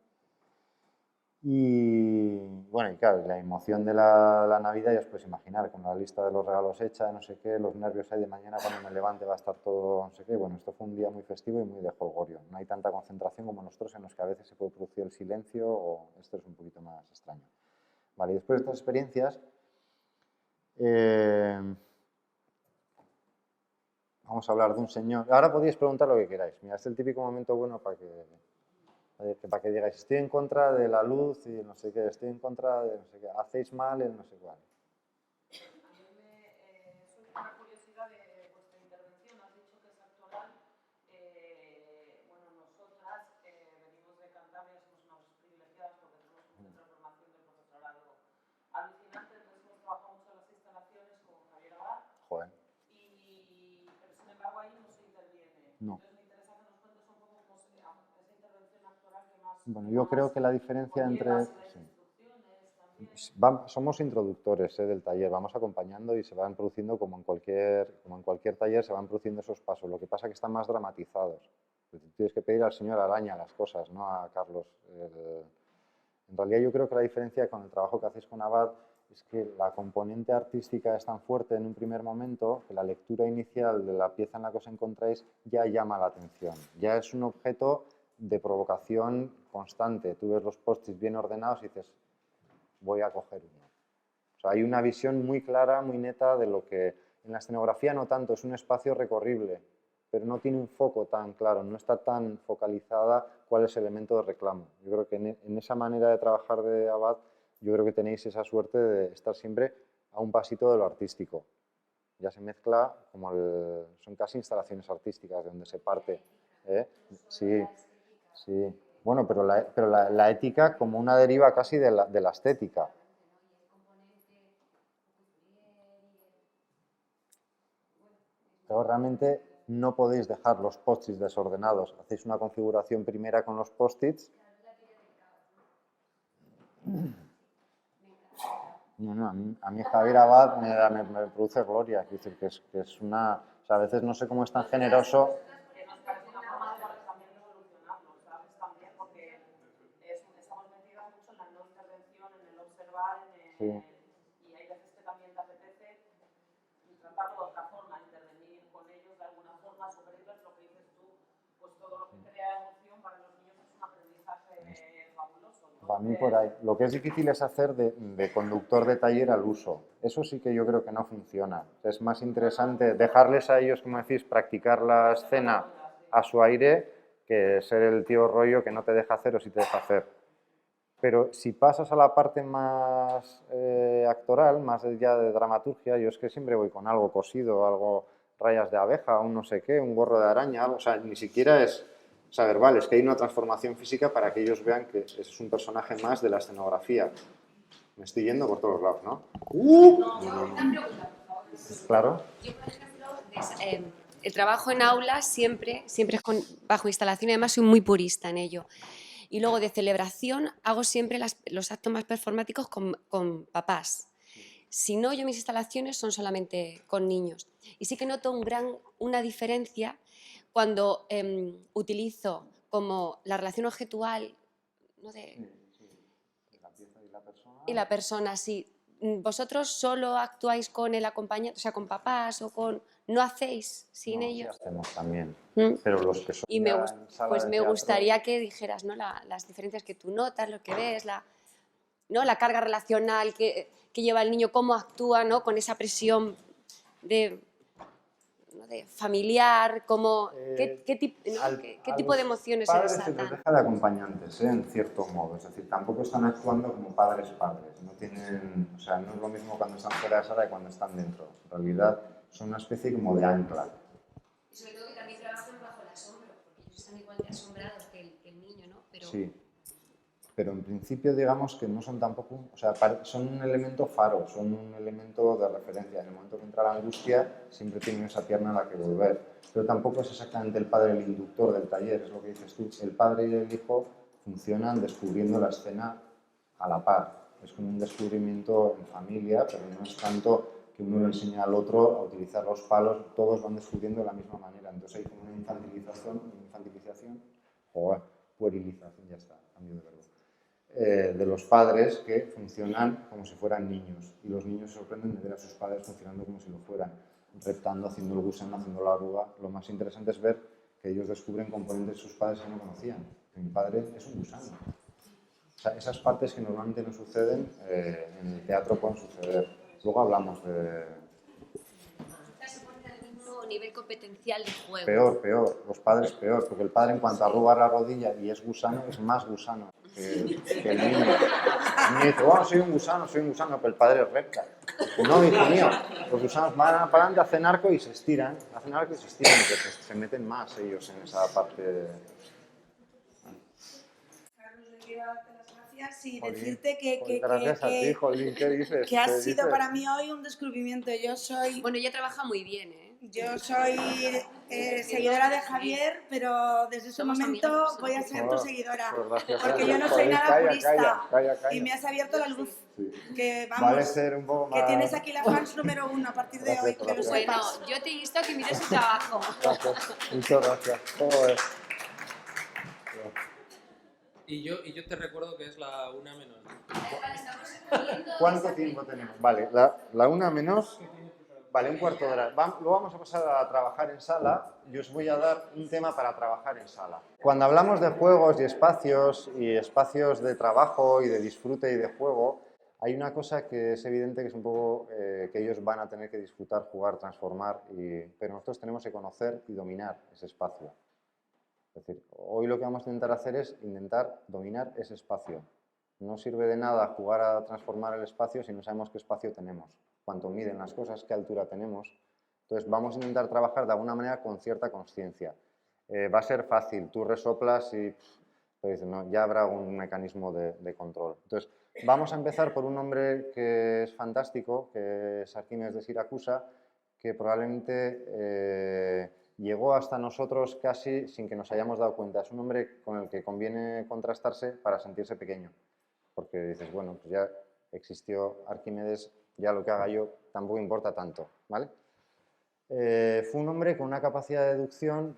Y bueno, y claro, la emoción de la Navidad, ya os podéis imaginar, con la lista de los regalos hecha, no sé qué, los nervios hay de mañana cuando me levante va a estar todo, no sé qué. Bueno, esto fue un día muy festivo y muy de jolgorio. No hay tanta concentración como nosotros, en los que a veces se puede producir el silencio, o esto es un poquito más extraño. Vale, y después de estas experiencias, vamos a hablar de un señor. Ahora podéis preguntar lo que queráis. Mira, es el típico momento bueno para que digáis, estoy en contra de la luz y no sé qué, estoy en contra de no sé qué, hacéis mal el no sé cuál. A mí me surge una curiosidad de vuestra intervención. Has dicho que es actoral. Bueno, nosotras venimos de Cantabria, somos unas privilegiadas porque tenemos un centro de formación de profesorado alucinante, entonces hemos trabajado mucho en las instalaciones con Javier Abad. Joder. Pero sin embargo ahí no se interviene. No. Entonces me interesa que nos cuentes un poco cómo esa intervención actoral que más Bueno, yo creo que la diferencia entre... sí. Somos introductores del taller, vamos acompañando y se van produciendo como en cualquier taller, se van produciendo esos pasos. Lo que pasa es que están más dramatizados. Tienes que pedir al señor Araña las cosas, no a Carlos. En realidad yo creo que la diferencia con el trabajo que hacéis con Abad es que la componente artística es tan fuerte en un primer momento que la lectura inicial de la pieza en la que os encontráis ya llama la atención. Ya es un objeto de provocación constante. Tú ves los post-its bien ordenados y dices, voy a coger uno. O sea, hay una visión muy clara, muy neta de lo que en la escenografía no tanto, es un espacio recorrible, pero no tiene un foco tan claro, no está tan focalizada cuál es el elemento de reclamo. Yo creo que en esa manera de trabajar de Abad, yo creo que tenéis esa suerte de estar siempre a un pasito de lo artístico. Ya se mezcla, son casi instalaciones artísticas de donde se parte. Sí, sí. Bueno, pero la ética como una deriva casi de la estética. Pero realmente no podéis dejar los post-its desordenados. Hacéis una configuración primera con los post-its. No, a mí Javier Abad me produce gloria. Es decir, que es una... O sea, a veces no sé cómo es tan generoso... Que nos parece una forma también de solucionarlo, ¿sabes? También porque estamos metidos mucho en la no intervención, en el observar, Sí. y hay veces que también te apetece tratarlo de otra forma, intervenir con ellos de alguna forma, sugerirles lo que dices tú, pues todo lo que crea emoción para los niños es un aprendizaje fabuloso. Para mí por ahí. Lo que es difícil es hacer de conductor de taller al uso. Eso sí que yo creo que no funciona. Es más interesante dejarles a ellos, como decís, practicar la escena a su aire que ser el tío rollo que no te deja hacer o sí te deja hacer. Pero si pasas a la parte más actoral, más ya de dramaturgia, yo es que siempre voy con algo cosido, algo rayas de abeja, un no sé qué, un gorro de araña, algo, o sea, ni siquiera es verbal, es que hay una transformación física para que ellos vean que es un personaje más de la escenografía. Me estoy yendo por todos lados, ¿no? Una pregunta, por favor. Claro. Yo, por ejemplo, el trabajo en aula siempre es bajo instalación y además soy muy purista en ello. Y luego de celebración hago siempre los actos más performáticos con papás. Si no, yo mis instalaciones son solamente con niños. Y sí que noto una diferencia cuando utilizo como la relación objetual, ¿no? La pieza y la persona. Y la persona, sí. ¿Vosotros solo actuáis con el acompañante, o sea, con papás o con... ¿No hacéis sin ellos? Sí hacemos también. ¿Mm? Pero los que son Y ya en sala pues de me teatro, gustaría que dijeras, ¿no? Las diferencias que tú notas, lo que ves, ¿no? La carga relacional que lleva el niño, cómo actúa, ¿no? Con esa presión de familiar, cómo, ¿qué tipo de emociones se desatan? Se les desatan? deja de acompañantes, en cierto modo. Es decir, tampoco están actuando como padres. No tienen, o sea, no es lo mismo cuando están fuera de sala que cuando están dentro. En realidad son una especie como de ancla. Y sobre todo que también trabajan bajo el asombro, porque ellos están igual de asombrados que el niño, ¿no? Pero... Sí. Pero en principio digamos que no son tampoco, o sea, son un elemento faro, son un elemento de referencia. En el momento que entra la angustia, siempre tienen esa pierna a la que volver. Pero tampoco es exactamente el padre el inductor del taller, es lo que dices tú. El padre y el hijo funcionan descubriendo la escena a la par. Es como un descubrimiento en familia, pero no es tanto que uno le enseña al otro a utilizar los palos, todos van descubriendo de la misma manera. Entonces hay como una infantilización, puerilización, ya está, cambio de verbo. De los padres que funcionan como si fueran niños y los niños se sorprenden de ver a sus padres funcionando como si lo fueran, reptando, haciendo el gusano, haciendo la arruga. Lo más interesante es ver que ellos descubren componentes de sus padres que no conocían. Mi padre es un gusano. O sea, esas partes que normalmente no suceden en el teatro pueden suceder. Luego hablamos de... Se ponen al mismo nivel competencial de juego. Peor, los padres peor, porque el padre en cuanto arruga la rodilla y es gusano, es más gusano que el niño. El niño dice, bueno, soy un gusano, pero el padre es recta. No, hijo mío, los gusanos van para adelante, hacen arco y se estiran, y se meten más ellos en esa parte. Carlos, le quiero darte las gracias y Jolín, decirte que gracias a ti, Jolín, ¿qué dices? que ha sido para mí hoy un descubrimiento. Bueno, ella trabaja muy bien, ¿eh? Yo soy seguidora de Javier, pero desde ese Somos momento amigas, voy a ser tu seguidora. Pues gracias, Porque gracias. yo no soy Joder, nada calla, purista. calla. Y me has abierto la luz. Sí. Que Vale vamos, ser un poco más... que tienes aquí la fans número 1 a partir de hoy, Gracias, que lo gracias. Bueno, sepas. yo te insto a que mires su trabajo. Gracias, muchas gracias. Joder. Y yo te recuerdo que es la 1 menos. ¿Cuánto tiempo tenemos? Vale, la 1 menos... Vale, un cuarto de hora. Lo vamos a pasar a trabajar en sala y os voy a dar un tema para trabajar en sala. Cuando hablamos de juegos y espacios de trabajo y de disfrute y de juego, hay una cosa que es evidente que es un poco que ellos van a tener que disfrutar, jugar, transformar, pero nosotros tenemos que conocer y dominar ese espacio. Es decir, hoy lo que vamos a intentar hacer es intentar dominar ese espacio. No sirve de nada jugar a transformar el espacio si no sabemos qué espacio tenemos, cuánto miden las cosas, qué altura tenemos. Entonces vamos a intentar trabajar de alguna manera con cierta consciencia. Va a ser fácil, tú resoplas y pues, no, ya habrá un mecanismo de control. Entonces vamos a empezar por un hombre que es fantástico, que es Arquímedes de Siracusa, que probablemente llegó hasta nosotros casi sin que nos hayamos dado cuenta. Es un hombre con el que conviene contrastarse para sentirse pequeño. Porque dices, bueno, pues ya existió Arquímedes, ya lo que haga yo tampoco importa tanto, ¿vale? Fue un hombre con una capacidad de deducción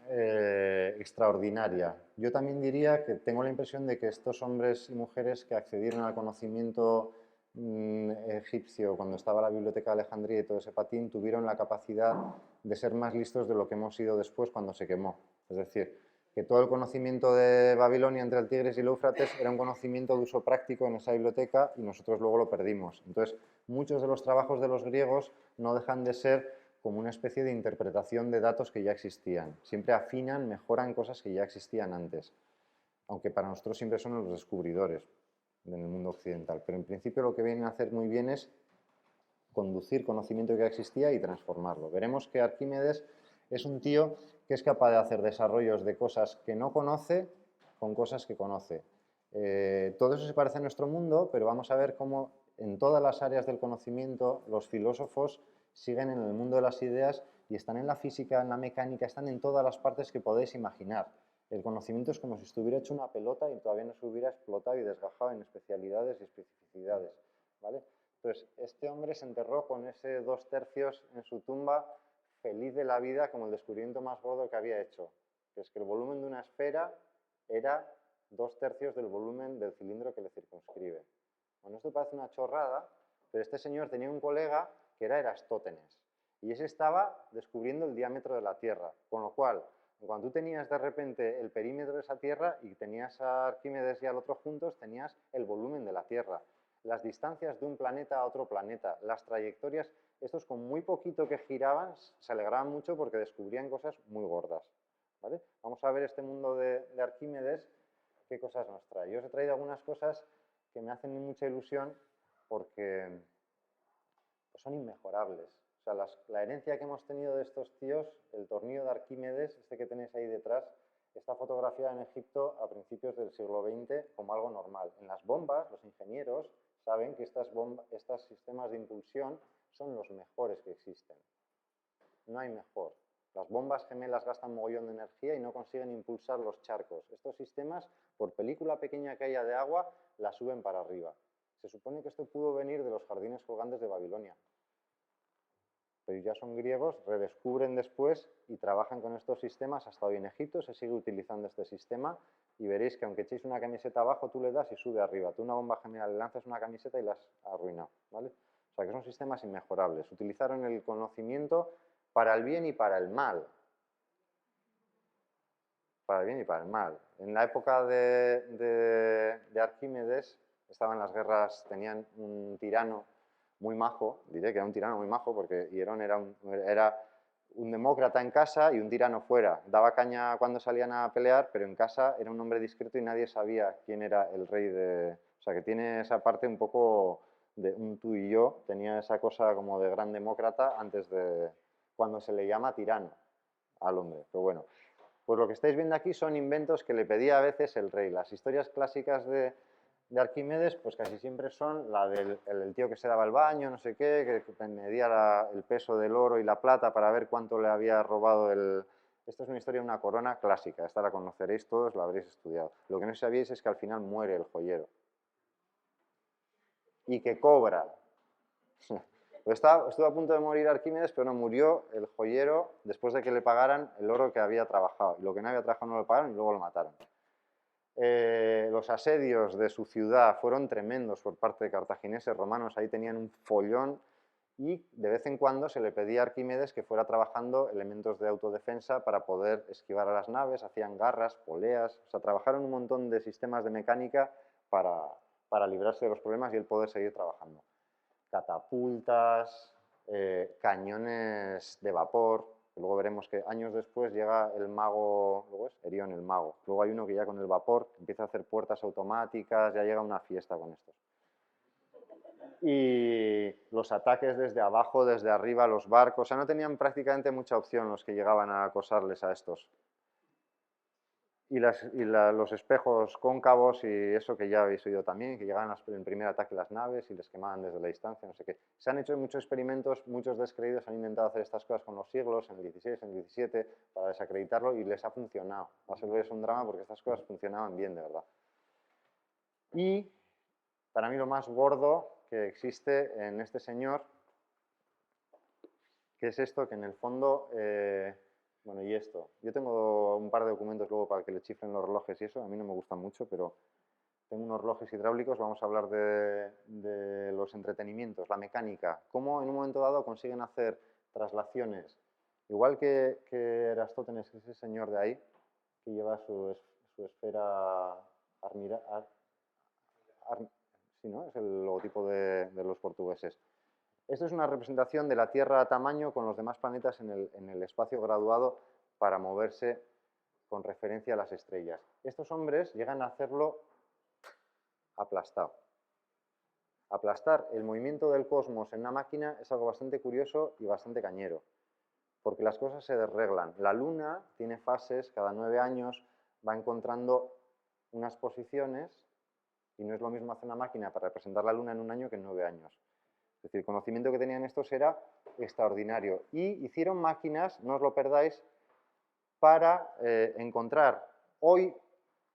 extraordinaria. Yo también diría que tengo la impresión de que estos hombres y mujeres que accedieron al conocimiento egipcio cuando estaba la Biblioteca de Alejandría y todo ese patín, tuvieron la capacidad de ser más listos de lo que hemos sido después cuando se quemó. Es decir, que todo el conocimiento de Babilonia entre el Tigris y el Éufrates era un conocimiento de uso práctico en esa biblioteca y nosotros luego lo perdimos. Entonces, muchos de los trabajos de los griegos no dejan de ser como una especie de interpretación de datos que ya existían. Siempre afinan, mejoran cosas que ya existían antes, aunque para nosotros siempre son los descubridores en el mundo occidental. Pero en principio lo que vienen a hacer muy bien es conducir conocimiento que ya existía y transformarlo. Veremos que Arquímedes es un tío que es capaz de hacer desarrollos de cosas que no conoce con cosas que conoce. Todo eso se parece a nuestro mundo, pero vamos a ver cómo en todas las áreas del conocimiento los filósofos siguen en el mundo de las ideas y están en la física, en la mecánica, están en todas las partes que podéis imaginar. El conocimiento es como si estuviera hecho una pelota y todavía no se hubiera explotado y desgajado en especialidades y especificidades, ¿vale? Entonces, este hombre se enterró con ese 2/3 en su tumba, feliz de la vida, como el descubrimiento más gordo que había hecho, que es que el volumen de una esfera era 2/3 del volumen del cilindro que le circunscribe. Bueno, esto parece una chorrada, pero este señor tenía un colega que era Erastótenes, y ese estaba descubriendo el diámetro de la Tierra, con lo cual, cuando tú tenías de repente el perímetro de esa Tierra y tenías a Arquímedes y al otro juntos, tenías el volumen de la Tierra, las distancias de un planeta a otro planeta, las trayectorias, estos con muy poquito que giraban se alegraban mucho porque descubrían cosas muy gordas, ¿vale? Vamos a ver este mundo de Arquímedes, qué cosas nos trae. Yo os he traído algunas cosas que me hacen mucha ilusión porque son inmejorables. O sea, la herencia que hemos tenido de estos tíos, el tornillo de Arquímedes, este que tenéis ahí detrás, está fotografiado en Egipto a principios del siglo XX como algo normal. En las bombas, los ingenieros saben que estos sistemas de impulsión son los mejores que existen. No hay mejor. Las bombas gemelas gastan mogollón de energía y no consiguen impulsar los charcos. Estos sistemas, por película pequeña que haya de agua, la suben para arriba. Se supone que esto pudo venir de los jardines colgantes de Babilonia. Pero ya son griegos, redescubren después y trabajan con estos sistemas. Hasta hoy en Egipto se sigue utilizando este sistema y veréis que aunque echéis una camiseta abajo, tú le das y sube arriba. Tú una bomba gemela le lanzas una camiseta y la has arruinado, ¿vale? O sea que son sistemas inmejorables. Utilizaron el conocimiento para el bien y para el mal. Para el bien y para el mal. En la época de Arquímedes estaban las guerras, tenían un tirano muy majo, diré que era un tirano muy majo, porque Hierón era un demócrata en casa y un tirano fuera. Daba caña cuando salían a pelear, pero en casa era un hombre discreto y nadie sabía quién era el rey de... O sea, que tiene esa parte un poco de un tú y yo, tenía esa cosa como de gran demócrata antes de... cuando se le llama tirano al hombre. Pero bueno, pues lo que estáis viendo aquí son inventos que le pedía a veces el rey. Las historias clásicas de Arquímedes, pues casi siempre son la del tío que se daba el baño, no sé qué, que medía el peso del oro y la plata para ver cuánto le había robado el Esta es una historia de una corona clásica, esta la conoceréis todos, la habréis estudiado. Lo que no sabíais es que al final muere el joyero. Y que cobra. Estuvo a punto de morir Arquímedes, pero no, murió el joyero después de que le pagaran el oro que había trabajado. Y lo que no había trabajado no lo pagaron y luego lo mataron. Los asedios de su ciudad fueron tremendos por parte de cartagineses, romanos, ahí tenían un follón y de vez en cuando se le pedía a Arquímedes que fuera trabajando elementos de autodefensa para poder esquivar a las naves, hacían garras, poleas, o sea, trabajaron un montón de sistemas de mecánica para librarse de los problemas y él poder seguir trabajando. Catapultas, cañones de vapor. Luego veremos que años después llega el mago, luego es Erión el mago. Luego hay uno que ya con el vapor empieza a hacer puertas automáticas, ya llega una fiesta con estos. Y los ataques desde abajo, desde arriba, los barcos, o sea, no tenían prácticamente mucha opción los que llegaban a acosarles a estos. Y los espejos cóncavos y eso que ya habéis oído también, que llegaban en primer ataque las naves y les quemaban desde la distancia, no sé qué. Se han hecho muchos experimentos, muchos descreídos han intentado hacer estas cosas con los siglos, en el XVI, en el XVII, para desacreditarlo y les ha funcionado. Va a ser un drama porque estas cosas funcionaban bien, de verdad. Y para mí lo más gordo que existe en este señor, que es esto, que en el fondo... bueno, y esto. Yo tengo un par de documentos luego para que le chiflen los relojes y eso. A mí no me gustan mucho, pero tengo unos relojes hidráulicos. Vamos a hablar de los entretenimientos, la mecánica. Cómo en un momento dado consiguen hacer traslaciones. Igual que Erastótenes, que es ese señor de ahí, que lleva su esfera sí, ¿no? Es el logotipo de los portugueses. Esto es una representación de la Tierra a tamaño con los demás planetas en el espacio graduado para moverse con referencia a las estrellas. Estos hombres llegan a hacerlo aplastado. Aplastar el movimiento del cosmos en una máquina es algo bastante curioso y bastante cañero, porque las cosas se desreglan. La Luna tiene fases, cada 9 años va encontrando unas posiciones y no es lo mismo hacer una máquina para representar la Luna en un año que en 9 años. Es decir, el conocimiento que tenían estos era extraordinario. Y hicieron máquinas, no os lo perdáis, para encontrar hoy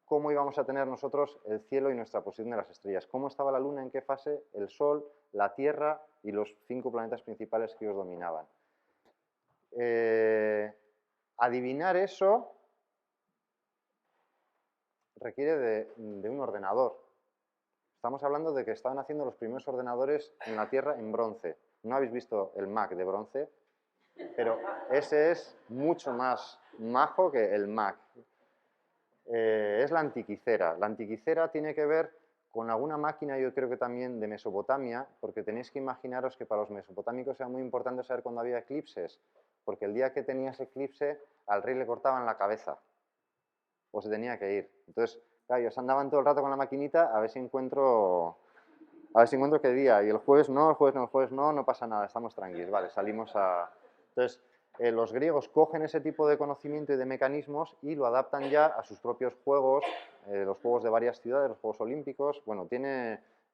cómo íbamos a tener nosotros el cielo y nuestra posición de las estrellas. Cómo estaba la Luna, en qué fase, el Sol, la Tierra y los 5 planetas principales que ellos dominaban. Adivinar eso requiere de un ordenador. Estamos hablando de que estaban haciendo los primeros ordenadores en la Tierra en bronce. No habéis visto el Mac de bronce, pero ese es mucho más majo que el Mac. Es la antiquicera. La antiquicera tiene que ver con alguna máquina, yo creo que también de Mesopotamia, porque tenéis que imaginaros que para los mesopotámicos era muy importante saber cuándo había eclipses, porque el día que tenías eclipse al rey le cortaban la cabeza o se tenía que ir. Entonces, claro, ellos andaban todo el rato con la maquinita a ver si encuentro qué día. Y el jueves no, no pasa nada, estamos tranquilos. Vale, salimos a... Entonces, los griegos cogen ese tipo de conocimiento y de mecanismos y lo adaptan ya a sus propios juegos, los juegos de varias ciudades, los Juegos Olímpicos. Bueno,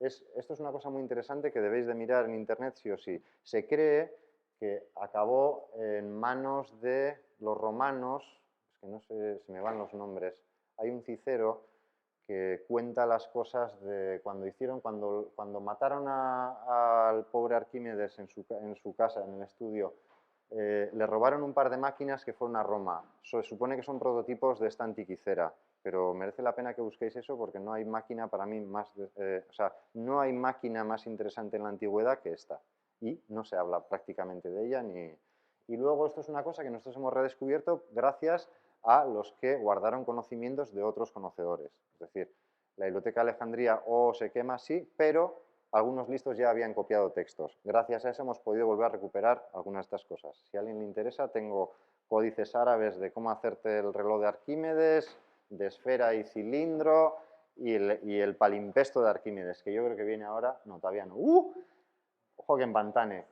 esto es una cosa muy interesante que debéis de mirar en internet sí o sí. Se cree que acabó en manos de los romanos, es que no sé, se me van los nombres. Hay un Cicero que cuenta las cosas de cuando mataron al pobre Arquímedes en su casa, en el estudio, le robaron un par de máquinas que fueron a Roma. Se supone que son prototipos de esta antiquicera, pero merece la pena que busquéis eso porque no hay máquina para mí no hay máquina más interesante en la antigüedad que esta. Y no se habla prácticamente de ella Y luego esto es una cosa que nosotros hemos redescubierto gracias a los que guardaron conocimientos de otros conocedores. Es decir, la Biblioteca de Alejandría se quema, sí, pero algunos listos ya habían copiado textos. Gracias a eso hemos podido volver a recuperar algunas de estas cosas. Si a alguien le interesa, tengo códices árabes de cómo hacerte el reloj de Arquímedes, de esfera y cilindro, y el palimpesto de Arquímedes, que yo creo que viene ahora. No, todavía no. Ojo que empantane.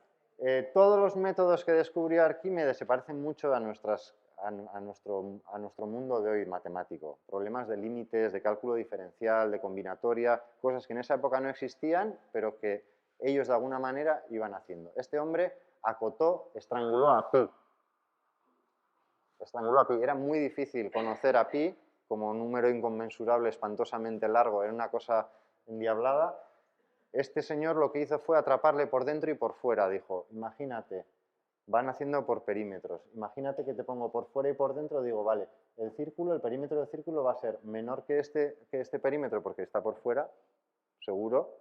Todos los métodos que descubrió Arquímedes se parecen mucho a nuestro mundo de hoy matemático. Problemas de límites, de cálculo diferencial, de combinatoria, cosas que en esa época no existían, pero que ellos de alguna manera iban haciendo. Este hombre acotó, estranguló a P. estranguló a pi. Era muy difícil conocer a pi como número inconmensurable, espantosamente largo, era una cosa endiablada. Este señor lo que hizo fue atraparle por dentro y por fuera. Dijo, imagínate, van haciendo por perímetros. Imagínate que te pongo por fuera y por dentro, digo, vale, el círculo, el perímetro del círculo va a ser menor que este perímetro porque está por fuera, seguro,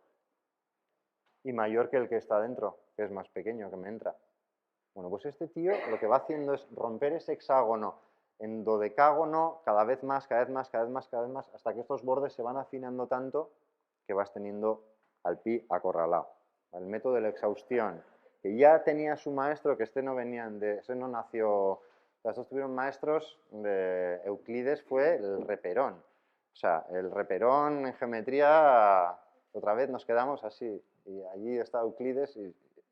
y mayor que el que está dentro, que es más pequeño, que me entra. Bueno, pues este tío lo que va haciendo es romper ese hexágono en dodecágono cada vez más, cada vez más, cada vez más, cada vez más, hasta que estos bordes se van afinando tanto que vas teniendo al pi acorralado. El método de la exhaustión, que ya tenía su maestro, que este no no nació, o sea, estos tuvieron maestros de Euclides, fue el Reperón. O sea, el Reperón en geometría, otra vez nos quedamos así, y allí está Euclides,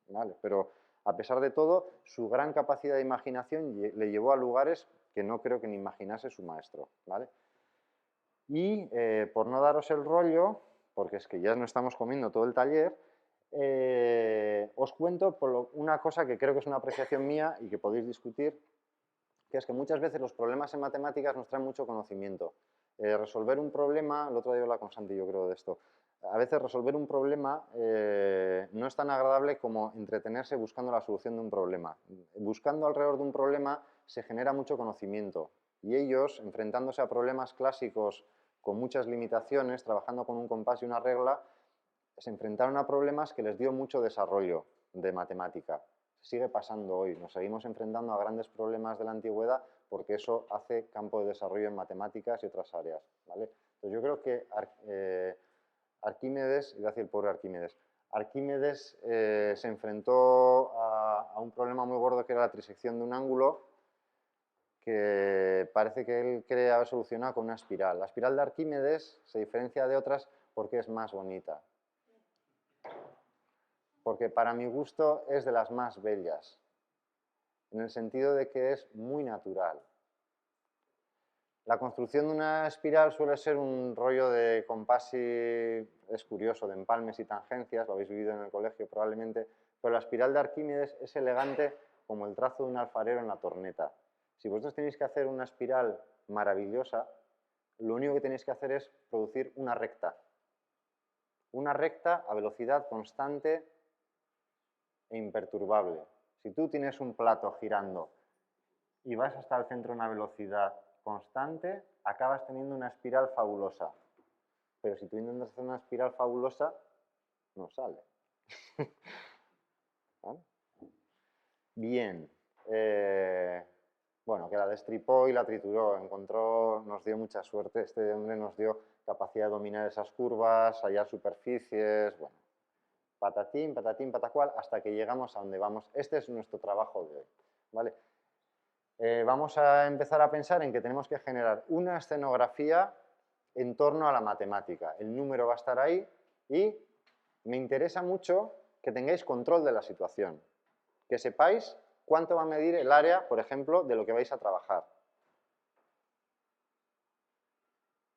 vale, pero a pesar de todo, su gran capacidad de imaginación le llevó a lugares que no creo que ni imaginase su maestro, ¿vale? Y por no daros el rollo, porque es que ya no estamos comiendo todo el taller, os cuento una cosa que creo que es una apreciación mía y que podéis discutir, que es que muchas veces los problemas en matemáticas nos traen mucho conocimiento. Resolver un problema, el otro día hablaba con Santi, yo creo, de esto, a veces resolver un problema no es tan agradable como entretenerse buscando la solución de un problema. Buscando alrededor de un problema se genera mucho conocimiento y ellos, enfrentándose a problemas clásicos con muchas limitaciones, trabajando con un compás y una regla, se enfrentaron a problemas que les dio mucho desarrollo de matemática. Sigue pasando hoy, nos seguimos enfrentando a grandes problemas de la antigüedad porque eso hace campo de desarrollo en matemáticas y otras áreas, ¿vale? Entonces yo creo que Arquímedes, iba a decir el pobre Arquímedes, Arquímedes se enfrentó a un problema muy gordo que era la trisección de un ángulo que parece que él cree haber solucionado con una espiral. La espiral de Arquímedes se diferencia de otras porque es más bonita. Porque para mi gusto es de las más bellas, en el sentido de que es muy natural. La construcción de una espiral suele ser un rollo de compás y, es curioso, de empalmes y tangencias, lo habéis vivido en el colegio probablemente, pero la espiral de Arquímedes es elegante como el trazo de un alfarero en la torneta. Si vosotros tenéis que hacer una espiral maravillosa, lo único que tenéis que hacer es producir una recta a velocidad constante e imperturbable. Si tú tienes un plato girando y vas hasta el centro a una velocidad constante, acabas teniendo una espiral fabulosa. Pero si tú intentas hacer una espiral fabulosa, no sale. ¿Vale? Bien. Bueno, que la destripó y la trituró. Nos dio mucha suerte. Este hombre nos dio capacidad de dominar esas curvas, hallar superficies, bueno, patatín, patatín, patacual, hasta que llegamos a donde vamos. Este es nuestro trabajo de hoy, ¿vale? Vamos a empezar a pensar en que tenemos que generar una escenografía en torno a la matemática. El número va a estar ahí y me interesa mucho que tengáis control de la situación, que sepáis cuánto va a medir el área, por ejemplo, de lo que vais a trabajar.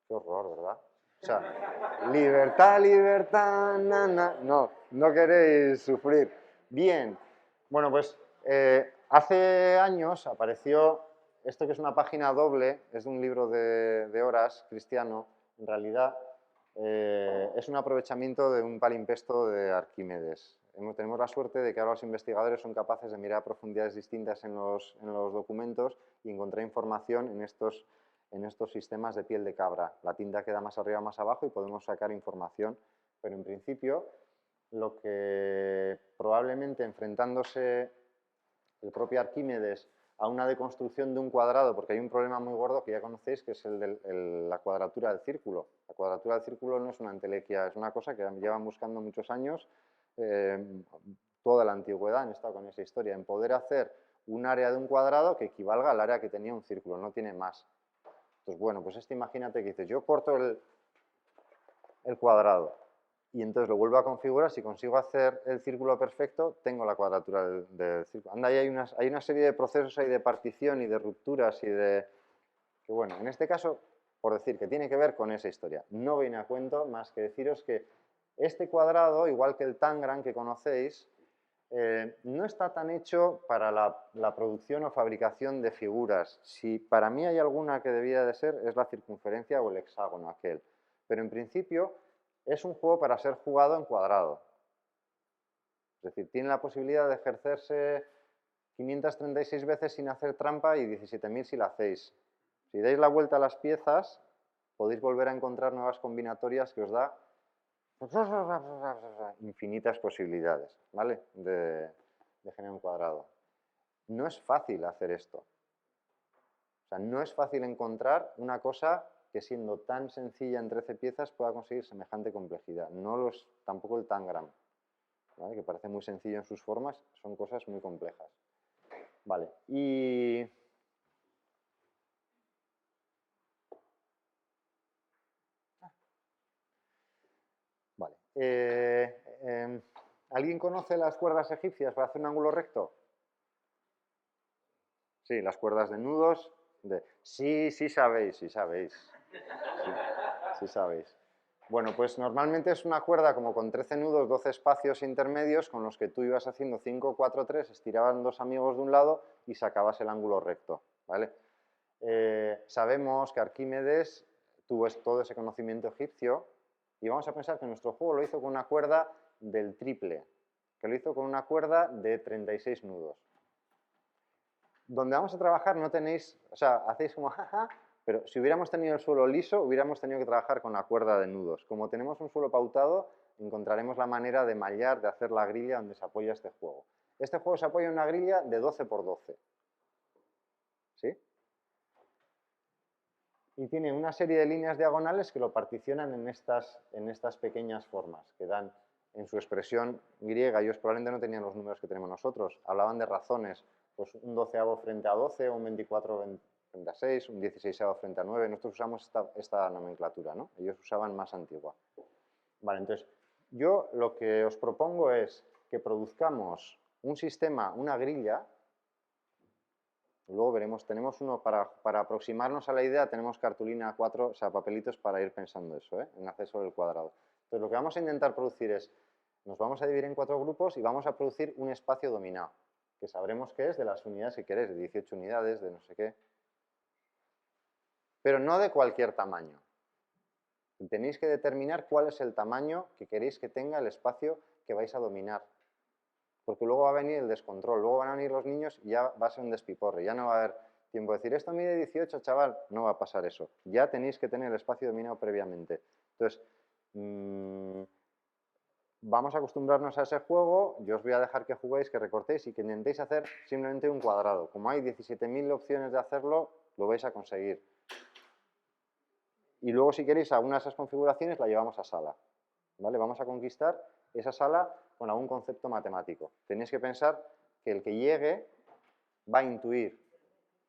Qué horror, ¿verdad? O sea, libertad, libertad, na, na. No, no queréis sufrir. Bien, bueno, pues hace años apareció esto que es una página doble, es de un libro de Horas cristiano, en realidad es un aprovechamiento de un palimpsesto de Arquímedes. Tenemos la suerte de que ahora los investigadores son capaces de mirar a profundidades distintas en los documentos y encontrar información en estos sistemas de piel de cabra. La tinta queda más arriba, más abajo y podemos sacar información, pero en principio lo que probablemente enfrentándose el propio Arquímedes a una deconstrucción de un cuadrado, porque hay un problema muy gordo que ya conocéis, que es el de la cuadratura del círculo. La cuadratura del círculo no es una entelequia, es una cosa que llevan buscando muchos años, toda la antigüedad han estado con esa historia, en poder hacer un área de un cuadrado que equivalga al área que tenía un círculo, no tiene más. Entonces, bueno, pues imagínate que dices, yo corto el cuadrado y entonces lo vuelvo a configurar, si consigo hacer el círculo perfecto, tengo la cuadratura del círculo. Anda, ahí hay una serie de procesos ahí de partición y de rupturas y de... que bueno, en este caso, por decir que tiene que ver con esa historia. No viene a cuento más que deciros que este cuadrado, igual que el Tangram que conocéis, no está tan hecho para la producción o fabricación de figuras. Si para mí hay alguna que debía de ser, es la circunferencia o el hexágono aquel. Pero en principio es un juego para ser jugado en cuadrado. Es decir, tiene la posibilidad de ejercerse 536 veces sin hacer trampa y 17.000 si la hacéis. Si dais la vuelta a las piezas, podéis volver a encontrar nuevas combinatorias que os da infinitas posibilidades, ¿vale? De generar un cuadrado. No es fácil hacer esto. O sea, no es fácil encontrar una cosa que siendo tan sencilla en 13 piezas pueda conseguir semejante complejidad. No lo es tampoco el tangram, ¿vale? Que parece muy sencillo en sus formas, son cosas muy complejas. Vale, y vale. ¿Alguien conoce las cuerdas egipcias para hacer un ángulo recto? Sí, las cuerdas de nudos. Sí, sí sabéis, sí sabéis. Sí sabéis. Bueno, pues normalmente es una cuerda como con 13 nudos, 12 espacios intermedios con los que tú ibas haciendo 5, 4, 3, estiraban dos amigos de un lado y sacabas el ángulo recto, ¿vale? Sabemos que Arquímedes tuvo todo ese conocimiento egipcio y vamos a pensar que nuestro juego lo hizo con una cuerda del triple, que lo hizo con una cuerda de 36 nudos. Donde vamos a trabajar no tenéis, o sea, hacéis como jaja, pero si hubiéramos tenido el suelo liso, hubiéramos tenido que trabajar con la cuerda de nudos. Como tenemos un suelo pautado, encontraremos la manera de mallar, de hacer la grilla donde se apoya este juego. Este juego se apoya en una grilla de 12 por 12. ¿Sí? Y tiene una serie de líneas diagonales que lo particionan en estas pequeñas formas, que dan en su expresión griega. Ellos probablemente no tenían los números que tenemos nosotros. Hablaban de razones, pues un 12avo frente a 12, un 24 frente a 6, un 16avo frente a 9. Nosotros usamos esta nomenclatura, ¿no? Ellos usaban más antigua. Vale, entonces, yo lo que os propongo es que produzcamos un sistema, una grilla. Luego veremos, tenemos uno para aproximarnos a la idea, tenemos cartulina 4, o sea, papelitos para ir pensando eso, en acceso del cuadrado. Entonces, lo que vamos a intentar producir es, nos vamos a dividir en 4 grupos y vamos a producir un espacio dominado, que sabremos qué es de las unidades que queréis, de 18 unidades, de no sé qué. Pero no de cualquier tamaño. Tenéis que determinar cuál es el tamaño que queréis que tenga el espacio que vais a dominar. Porque luego va a venir el descontrol, luego van a venir los niños y ya va a ser un despiporre, ya no va a haber tiempo de decir, esto mide 18, chaval, no va a pasar eso. Ya tenéis que tener el espacio dominado previamente. Entonces, vamos a acostumbrarnos a ese juego, yo os voy a dejar que juguéis, que recortéis y que intentéis hacer simplemente un cuadrado. Como hay 17.000 opciones de hacerlo, lo vais a conseguir. Y luego, si queréis, alguna de esas configuraciones la llevamos a sala. ¿Vale? Vamos a conquistar esa sala con algún concepto matemático. Tenéis que pensar que el que llegue va a intuir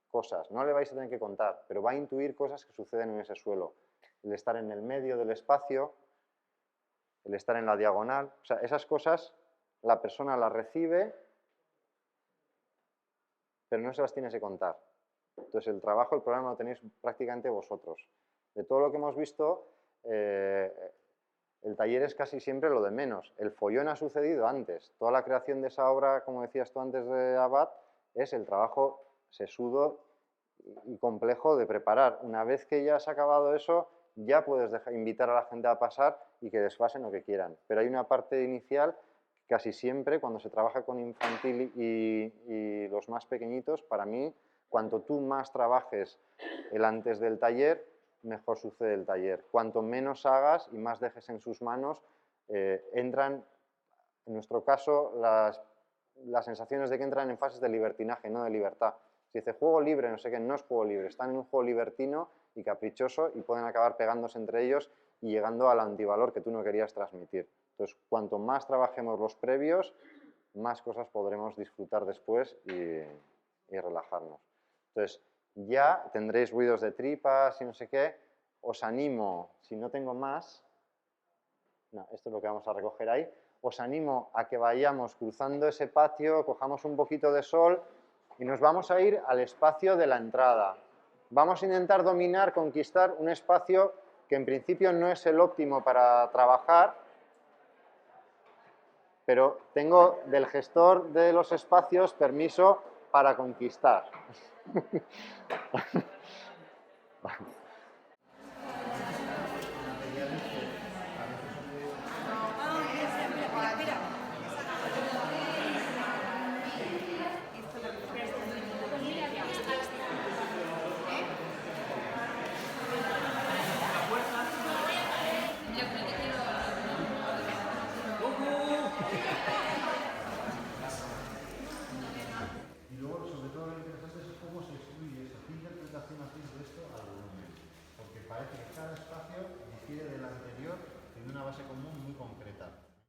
cosas, no le vais a tener que contar, pero va a intuir cosas que suceden en ese suelo. El estar en el medio del espacio, el estar en la diagonal, o sea, esas cosas la persona las recibe, pero no se las tienes que contar. Entonces, el trabajo, el programa lo tenéis prácticamente vosotros. De todo lo que hemos visto, el taller es casi siempre lo de menos. El follón ha sucedido antes. Toda la creación de esa obra, como decías tú antes de Abad, es el trabajo sesudo y complejo de preparar. Una vez que ya has acabado eso, ya puedes invitar a la gente a pasar y que desfasen lo que quieran. Pero hay una parte inicial, casi siempre, cuando se trabaja con infantil y los más pequeñitos, para mí, cuanto tú más trabajes el antes del taller, mejor sucede el taller. Cuanto menos hagas y más dejes en sus manos, entran, en nuestro caso, las sensaciones de que entran en fases de libertinaje, no de libertad. Si dice juego libre, no sé qué, no es juego libre, están en un juego libertino y caprichoso y pueden acabar pegándose entre ellos y llegando al antivalor que tú no querías transmitir. Entonces, cuanto más trabajemos los previos, más cosas podremos disfrutar después y relajarnos. Entonces, ya tendréis ruidos de tripas y no sé qué. Os animo, si no tengo más, no, esto es lo que vamos a recoger ahí, os animo a que vayamos cruzando ese patio, cojamos un poquito de sol y nos vamos a ir al espacio de la entrada. Vamos a intentar dominar, conquistar un espacio que en principio no es el óptimo para trabajar, pero tengo del gestor de los espacios permiso para conquistar. Y luego, sobre todo, lo interesante es cómo se excluye eso, qué interpretación hacéis de esto al volumen. Porque parece que cada espacio difiere del anterior en una base común muy concreta.